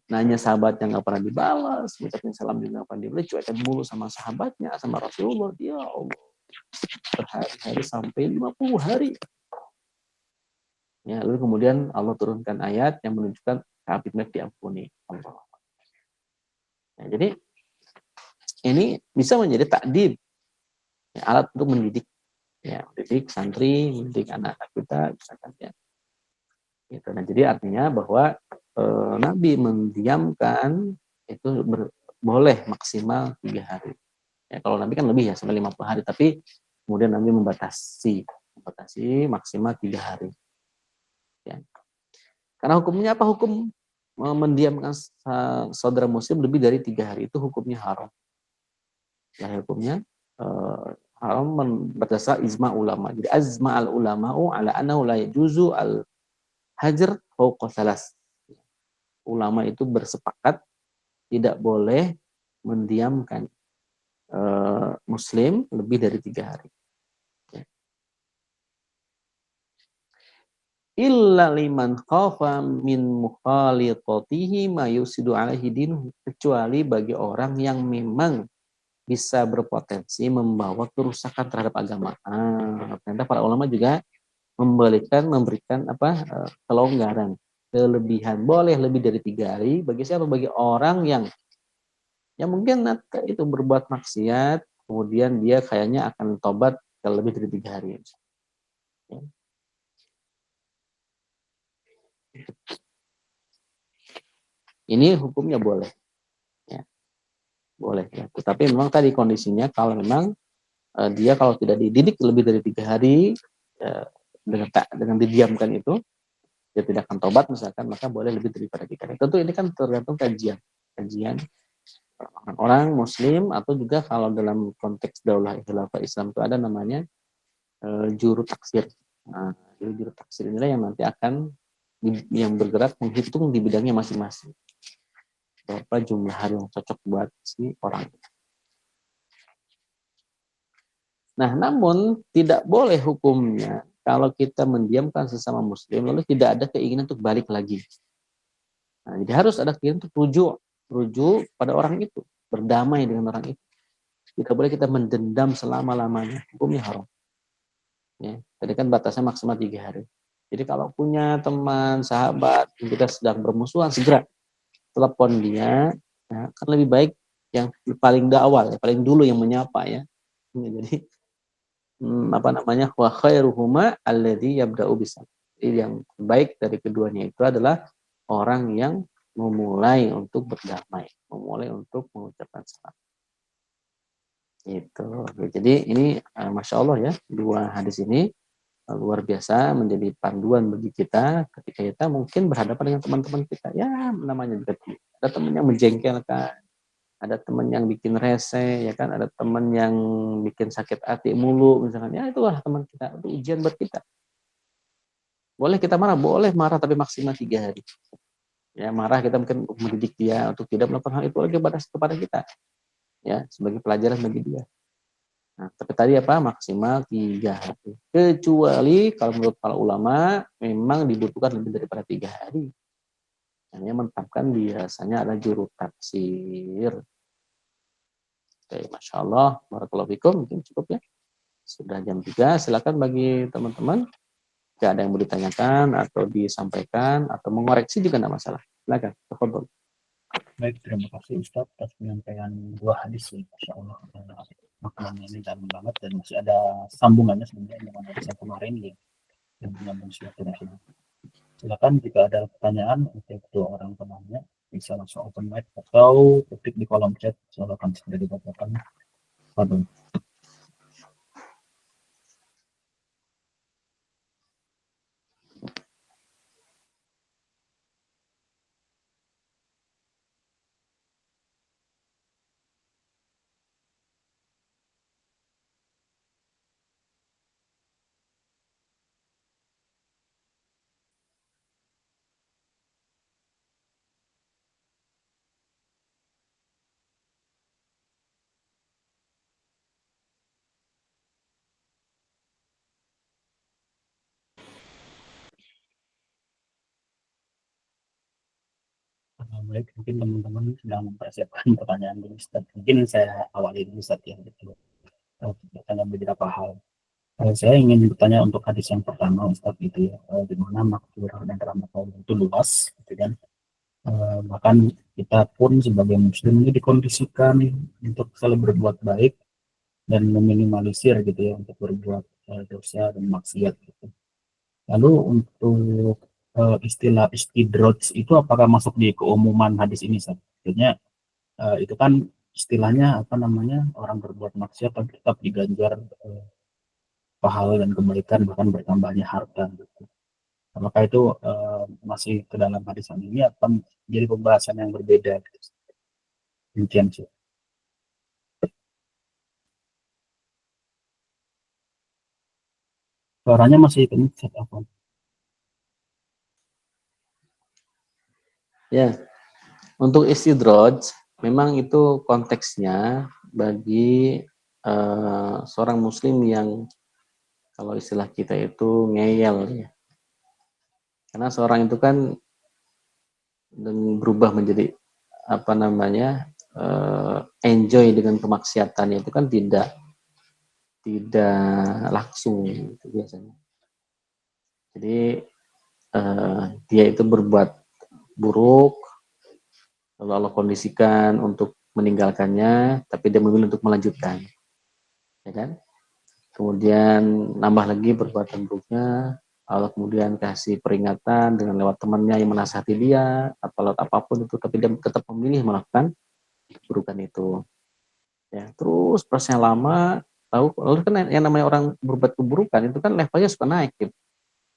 Nanya sahabatnya nggak pernah dibalas, ucapin salam juga nggak pernah dibalas, cuekin mulu sama sahabatnya, sama Rasulullah. Ya Allah, berhari-hari sampai 50 hari. Ya, lalu kemudian Allah turunkan ayat yang menunjukkan Ka'ab bin Malik diampuni Allah. Ya, jadi ini bisa menjadi takdib, ya, alat untuk mendidik, ya, mendidik santri, mendidik anak-anak kita, misalkan ya. Gitu. Nah, jadi artinya bahwa Nabi mendiamkan itu boleh maksimal 3 hari. Ya, kalau Nabi kan lebih ya sampai 50 hari, tapi kemudian Nabi membatasi maksimal 3 hari. Ya. Karena hukumnya apa? Hukum mendiamkan saudara muslim lebih dari 3 hari itu hukumnya haram. Ya, hukumnya haram berdasar ijma ulama. Jadi azma al ulama'u ala annahu la yajuzu al hajar fawqa salas. Ulama itu bersepakat tidak boleh mendiamkan muslim lebih dari 3 hari. Ya. Illa liman khafa min mukhalitatihi ma yusidu alaihi dinuhu, kecuali bagi orang yang memang bisa berpotensi membawa kerusakan terhadap agama. Ternyata para ulama juga memberikan kelonggaran, kelebihan, boleh lebih dari 3 hari bagi siapa? Bagi orang yang mungkin itu berbuat maksiat, kemudian dia kayaknya akan tobat kalau lebih dari 3 hari. Ya. Ini hukumnya boleh, ya, boleh. Ya. Tetapi memang tadi kondisinya kalau memang dia kalau tidak dididik lebih dari 3 hari dengan didiamkan itu, dia tidak akan tobat misalkan, maka boleh lebih daripada 3 hari. Tentu ini kan tergantung kajian orang Muslim, atau juga kalau dalam konteks daulah khilafah Islam itu ada namanya juru taksir. Nah, juru taksir inilah yang nanti akan yang bergerak menghitung di bidangnya masing-masing. Berapa jumlah hari yang cocok buat si orang. Nah, namun tidak boleh hukumnya kalau kita mendiamkan sesama muslim lalu tidak ada keinginan untuk balik lagi. Nah, jadi harus ada keinginan untuk rujuk pada orang itu, berdamai dengan orang itu. Tidak boleh kita mendendam selama-lamanya, hukumnya haram. Ya, tadi kan batasnya maksimal 3 hari. Jadi kalau punya teman, sahabat, kita sedang bermusuhan, segera telepon dia, ya, kan lebih baik yang paling awal, paling dulu yang menyapa ya. Jadi wa khairuhuma alladzi yabda'u bisalam. Jadi yang baik dari keduanya itu adalah orang yang memulai untuk berdamai, memulai untuk mengucapkan salam. Itu. Jadi ini Masya Allah ya, 2 hadis ini luar biasa menjadi panduan bagi kita ketika kita mungkin berhadapan dengan teman-teman kita. Ya, namanya juga ada teman yang menjengkelkan, ada teman yang bikin rese, ya kan, ada teman yang bikin sakit hati mulu misalkan. Ya, itulah teman kita, itu ujian buat kita. Boleh kita marah, boleh marah, tapi maksimal 3 hari. Ya, marah kita mungkin mendidik dia untuk tidak melakukan hal itu lagi kepada kita. Ya, sebagai pelajaran bagi dia. Nah, tapi tadi maksimal 3 hari. Kecuali kalau menurut para ulama memang dibutuhkan lebih daripada 3 hari. Hanya menetapkan biasanya ada juru tafsir. Oke, Masya Allah, barakallahu fikum, mungkin cukup ya. Sudah jam 3, silakan bagi teman-teman. Jika ada yang mau ditanyakan atau disampaikan atau mengoreksi juga tidak masalah. Silakan, tafadhol. Baik, terima kasih Ustaz atas penyampaian 2 hadis ya, Masya Allah. Maknanya ini dalam banget dan masih ada sambungannya sebenarnya dengan hadis yang kemarin ya, yang menyambung silaturahim. Silakan jika ada pertanyaan untuk 2 orang penanya. bisa langsung open mic atau ketik di kolom chat, silakan segera dibacakan. Pardon. Baik, mungkin teman-teman sedang mempersiapkan pertanyaan dulu, Ustaz. Mungkin saya awali dulu, Ustaz, ya, gitu. Bertanya beberapa hal. Saya ingin bertanya untuk hadis yang pertama, Ustaz, gitu ya, di mana maghfirah dan rahmat Allah itu luas, gitu kan. Bahkan kita pun sebagai muslim ini dikondisikan untuk selalu berbuat baik dan meminimalisir gitu ya untuk berbuat dosa dan maksiat gitu. Lalu untuk istilah istidroj itu apakah masuk di keumuman hadis ini, Ustaz? Maksudnya itu kan istilahnya apa namanya, orang berbuat maksiat tapi tetap diganjar pahala dan kebaikan bahkan bertambahnya harta gitu. Apakah itu masih ke dalam hadis ini atau jadi pembahasan yang berbeda gitu. Demikian sih. Suaranya masih pencet apa? Ya, untuk istidroj memang itu konteksnya bagi seorang muslim yang kalau istilah kita itu ngeyel ya. Karena seorang itu kan berubah menjadi apa namanya enjoy dengan kemaksiatannya itu kan tidak langsung itu biasanya. Jadi dia itu berbuat buruk, lalu Allah kondisikan untuk meninggalkannya, tapi dia memilih untuk melanjutkan, ya kan? Kemudian nambah lagi perbuatan buruknya, Allah kemudian kasih peringatan dengan lewat temannya yang menasihati dia atau lewat apapun itu, tapi dia tetap memilih melakukan keburukan itu. Ya, terus prosesnya lama, lalu kan yang namanya orang berbuat keburukan itu kan levelnya suka naik gitu.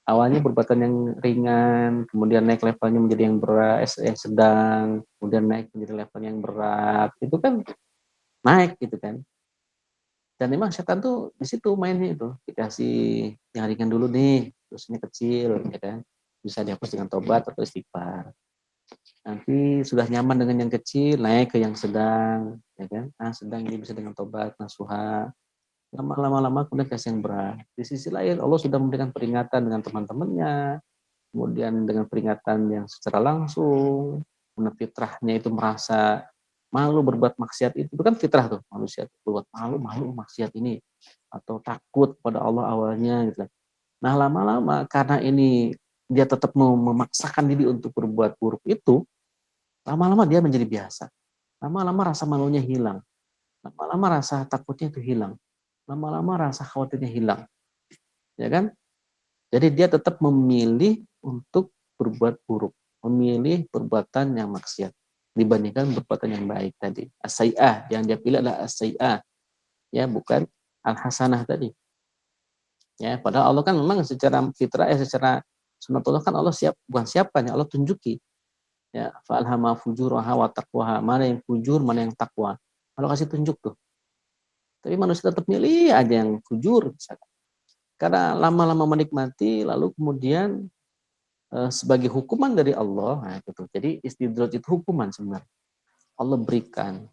Awalnya perbuatan yang ringan, kemudian naik levelnya menjadi yang berat, yang sedang, kemudian naik menjadi level yang berat, itu kan naik gitu kan. Dan memang setan tuh di situ mainnya itu, dikasih yang ringan dulu nih, terusnya kecil, ya kan, bisa dihapus dengan tobat atau istighfar. Nanti sudah nyaman dengan yang kecil, naik ke yang sedang, ya kan, sedang ini bisa dengan tobat, nasuha, lama-lama kemudian kasih yang berat. Di sisi lain Allah sudah memberikan peringatan dengan teman-temannya, kemudian dengan peringatan yang secara langsung, fitrahnya itu merasa malu berbuat maksiat itu kan fitrah tuh manusia berbuat malu maksiat ini atau takut pada Allah awalnya gitu. Nah lama-lama karena ini dia tetap memaksakan diri untuk berbuat buruk itu, lama-lama dia menjadi biasa. Lama-lama rasa malunya hilang, lama-lama rasa takutnya itu hilang, lama-lama rasa khawatirnya hilang, ya kan? Jadi dia tetap memilih untuk berbuat buruk, memilih perbuatan yang maksiat dibandingkan perbuatan yang baik tadi. As-sai'ah yang dia pilih adalah as-sai'ah, ya bukan al-hasanah tadi. Ya, padahal Allah kan memang secara fitrah, secara sunatullah kan Allah bukan siapkan, Allah tunjuki. Ya, fa'alhama fujuraha wa taqwaha, mana yang fujur, mana yang takwa. Allah kasih tunjuk tuh. Tapi manusia tetap milih aja yang fujur misalkan. Karena lama-lama menikmati, lalu kemudian sebagai hukuman dari Allah, nah itu. Jadi istidraj itu hukuman sebenarnya. Allah berikan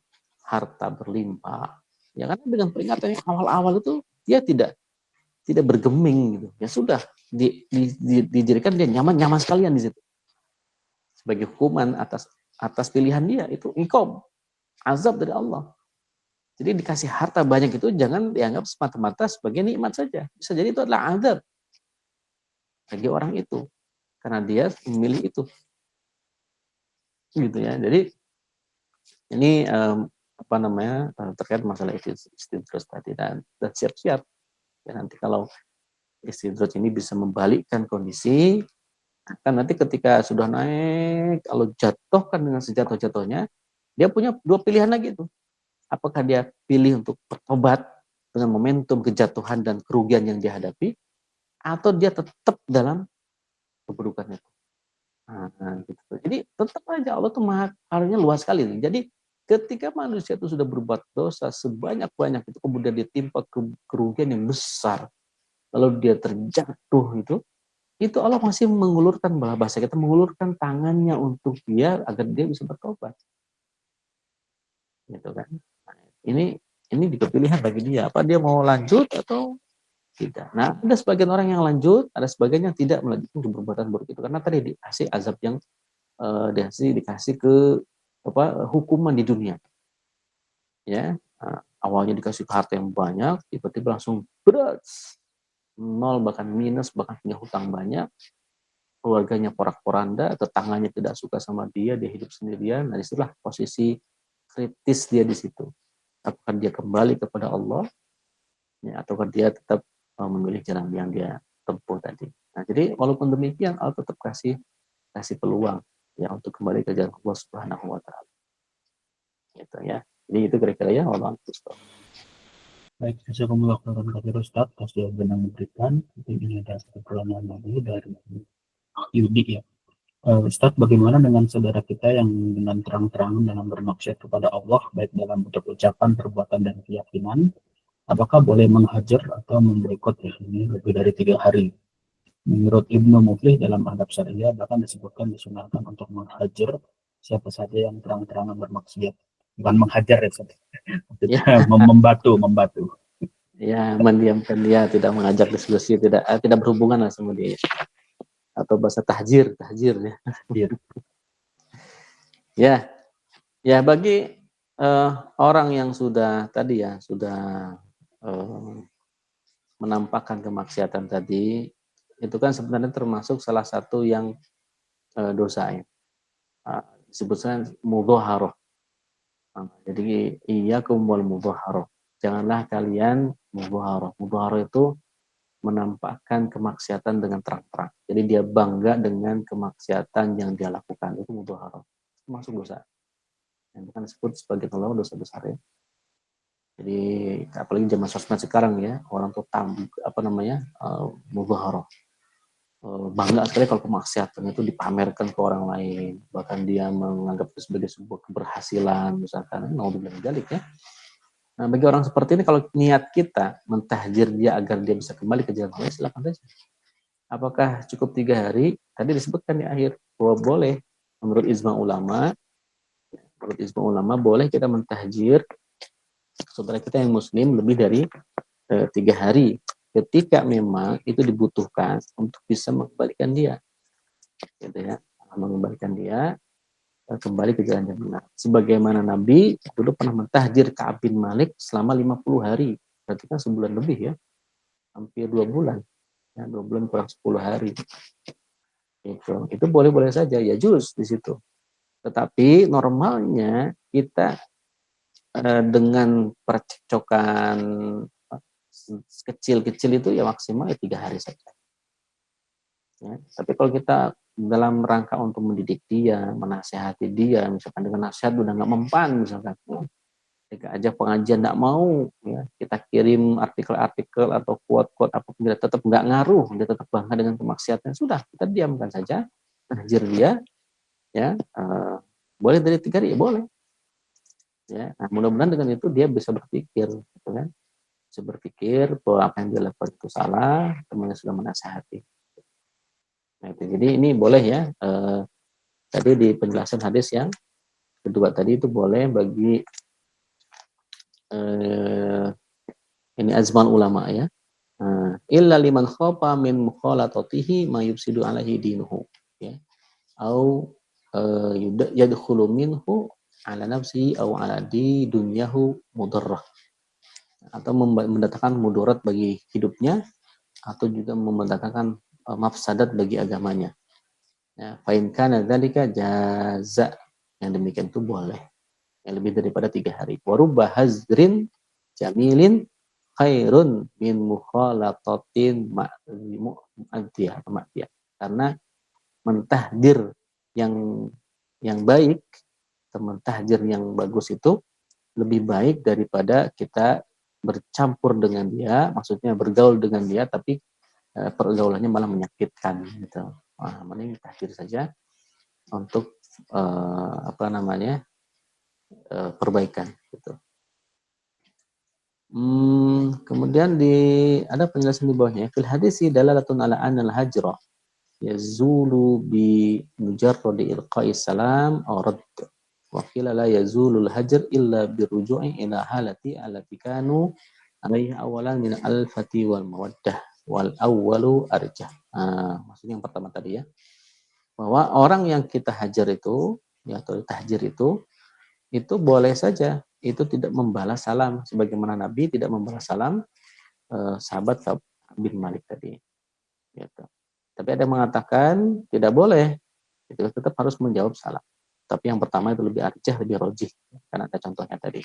harta berlimpah. Ya kan dengan peringatan yang awal-awal itu dia tidak bergeming gitu. Ya sudah dijadikan dia nyaman sekalian di situ. Sebagai hukuman atas pilihan dia itu iqab, azab dari Allah. Jadi dikasih harta banyak itu jangan dianggap semata-mata sebagai nikmat saja. Bisa jadi itu adalah azab bagi orang itu karena dia memilih itu. Gitu ya. Jadi ini apa namanya terkait masalah istidraj tadi dan siap-siap ya nanti kalau istidraj ini bisa membalikkan kondisi, Kan nanti ketika sudah naik, kalau jatuh kan dengan sejatuh-jatuhnya, dia punya dua pilihan lagi tuh. Apakah dia pilih untuk bertobat dengan momentum kejatuhan dan kerugian yang dia hadapi, atau dia tetap dalam keburukan itu. Gitu. Jadi tetap aja Allah tuh mahalnya luas sekali. Jadi ketika manusia itu sudah berbuat dosa sebanyak-banyak itu, kemudian ditimpa kerugian yang besar, lalu dia terjatuh itu Allah masih mengulurkan, bahasa kita mengulurkan tangannya untuk dia agar dia bisa bertobat. Gitu kan. Nah, ini juga pilihan bagi dia, apa dia mau lanjut atau tidak. Nah, ada sebagian orang yang lanjut, ada sebagian yang tidak melanjutkan perbuatan buruk itu karena tadi dikasih azab yang dikasih ke hukuman di dunia. Ya, awalnya dikasih harta yang banyak, tiba-tiba langsung berat, nol bahkan minus, bahkan punya hutang banyak, keluarganya porak-poranda, tetangganya tidak suka sama dia hidup sendirian. Nah, disitulah posisi kritis dia di situ. Apakah dia kembali kepada Allah, ya, ataukah dia tetap memilih jalan yang dia tempuh tadi. Nah, jadi walaupun demikian Allah tetap kasih peluang ya untuk kembali ke jalan Allah Subhanahu wa taala. Gitu ya. Jadi itu kira-kira ya Allah. Baik, jazakumullah khairan katsir Ustaz atas jawaban yang diberikan. Ini ada satu pertanyaan lagi dari Yudi ya. Ustaz, bagaimana dengan saudara kita yang dengan terang-terangan dalam bermaksiat kepada Allah, baik dalam bentuk ucapan, perbuatan, dan keyakinan, apakah boleh menghajar atau memboikot ya, ini lebih dari 3 hari? Menurut Ibnu Muflih dalam adab syariah bahkan disebutkan disunahkan untuk menghajar siapa saja yang terang-terangan bermaksiat. Bukan menghajar ya, maksudnya Ya, membatu. ya mendiamkan dia, tidak mengajak diskusi, tidak berhubungan lah sama dia. Atau bahasa tahjir ya. Iya. Ya, ya bagi orang yang sudah tadi ya sudah menampakkan kemaksiatan tadi, itu kan sebenarnya termasuk salah satu yang dosa ya. Disebutnya mudhaharah. Jadi iyyakum wal mudhaharah. Janganlah kalian mudhaharah. Mudhaharah itu menampakkan kemaksiatan dengan terang-terang. Jadi dia bangga dengan kemaksiatan yang dia lakukan. Itu mudhaharah. Termasuk dosa. Yang kan disebut sebagai dosa besar ya. Jadi apalagi zaman sosmed sekarang ya, orang tuh mudhaharah. Bangga sekali kalau kemaksiatan itu dipamerkan ke orang lain, bahkan dia menganggap itu sebagai sebuah keberhasilan misalkan. Naudzubillah min dzalik ya. Nah, bagi orang seperti ini kalau niat kita mentahjir dia agar dia bisa kembali ke jalan Allah, silakan saja. Apakah cukup 3 hari? Tadi disebutkan di akhir bahwa boleh menurut ijma ulama. Menurut ijma ulama boleh kita mentahjir saudara kita yang muslim lebih dari 3 hari ketika memang itu dibutuhkan untuk bisa mengembalikan dia, gitu ya, mengembalikan dia kembali ke jalan yang benar. Sebagaimana Nabi dulu pernah mentahjir Ka'ab bin Malik selama 50 hari, berarti kan sebulan lebih ya, hampir 2 bulan, ya, 2 bulan kurang 10 hari. Itu boleh-boleh saja, ya juz di situ. Tetapi normalnya kita dengan percekcokan kecil-kecil itu ya maksimal 3 hari saja. Ya. Tapi kalau kita dalam rangka untuk mendidik dia, menasehati dia, misalkan dengan nasihat udah nggak mempan, misalkan, kita ajak pengajian nggak mau, ya, kita kirim artikel-artikel atau quote-quote apapun, dia tetap nggak ngaruh, dia tetap bangga dengan kemaksiatan, sudah kita diamkan saja, hajar dia, ya, boleh dari 3 hari, ya boleh. Ya, nah, mudah-mudahan dengan itu dia bisa berpikir, gitu kan? Bisa berpikir bahwa apa yang dia lakukan itu salah, temannya sudah menasehati. Nah, jadi ini boleh ya. Tadi di penjelasan hadis yang kedua tadi itu boleh bagi ini azman ulama ya. Illa liman khafa min mukhalatatihi ma yufsidu alaihi dinuhu. Ya. Au yadkhulu minhu ala nafsihi au ala di dunyahu mudarrah. Atau mendatangkan mudarat bagi hidupnya atau juga mendatangkan mafsadat bagi agamanya. Ya, fa in kana dzalika jaza, yang demikian itu boleh. Yang lebih daripada 3 hari. Wa rubba hazrin jamilin khairun min mukhalatatin ma'diyah. Karena mentahdir yang baik, atau mentahdir yang bagus itu lebih baik daripada kita bercampur dengan dia, maksudnya bergaul dengan dia, tapi pergaulannya malah menyakitkan gitu. Wah, mending tahdir saja untuk perbaikan gitu. Kemudian ada penjelasan di bawahnya. Fil hadisi dalalatun ala anal hajra yazulu bi mujarradi ilqa'i salam aw radd. Wa qila la yazulul hajr illa biruju'i ila halati allati kanu alaihi awalan min al-fati wal mawaddah wal awwalu arjah. Maksudnya yang pertama tadi ya, bahwa orang yang kita hajar itu, ya, atau tahjir itu boleh saja itu tidak membalas salam, sebagaimana Nabi tidak membalas salam sahabat Ka'ab bin Malik tadi. Gitu. Tapi ada yang mengatakan tidak boleh, itu tetap harus menjawab salam. Tapi yang pertama itu lebih arjah, lebih rojih, karena ada contohnya tadi.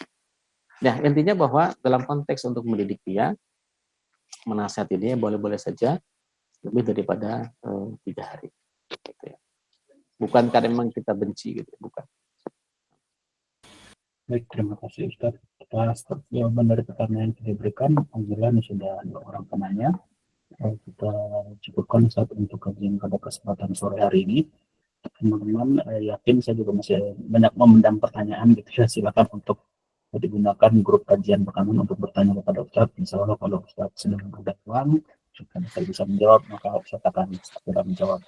Nah, intinya bahwa dalam konteks untuk mendidik dia, menasihati dia boleh-boleh saja lebih daripada 3 hari. Gitu ya. Bukan karena memang kita benci gitu, bukan. Baik, terima kasih Ustaz. Atas jawaban dari pertanyaan yang diberikan, alhamdulillah ini sudah 2 orang penanya. Kita cukupkan saat untuk kajian pada kesempatan sore hari ini. Teman-teman, yakin saya juga masih banyak memendam pertanyaan gitu ya. Silakan untuk digunakan grup kajian rekaman untuk bertanya kepada Ustaz. Insya Allah kalau Ustaz sedang ada ruang, saya bisa menjawab, maka Ustaz akan segera menjawab.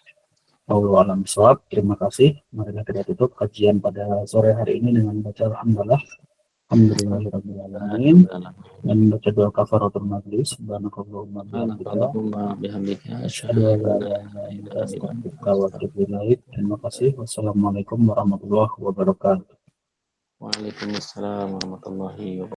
Wallahu a'lam bishawab. Terima kasih. Mari kita tutup kajian pada sore hari ini dengan baca alhamdulillah. Alhamdulillahirabbil alamin. Dan baca doa kafaratul majlis. Subhanakallahumma bihamdika asyhadu an la ilaha illa anta astaghfiruka wa atubu ilaik. Terima kasih. Wassalamualaikum warahmatullahi wabarakatuh. Waalaikumsalam warahmatullahi wabarakatuh.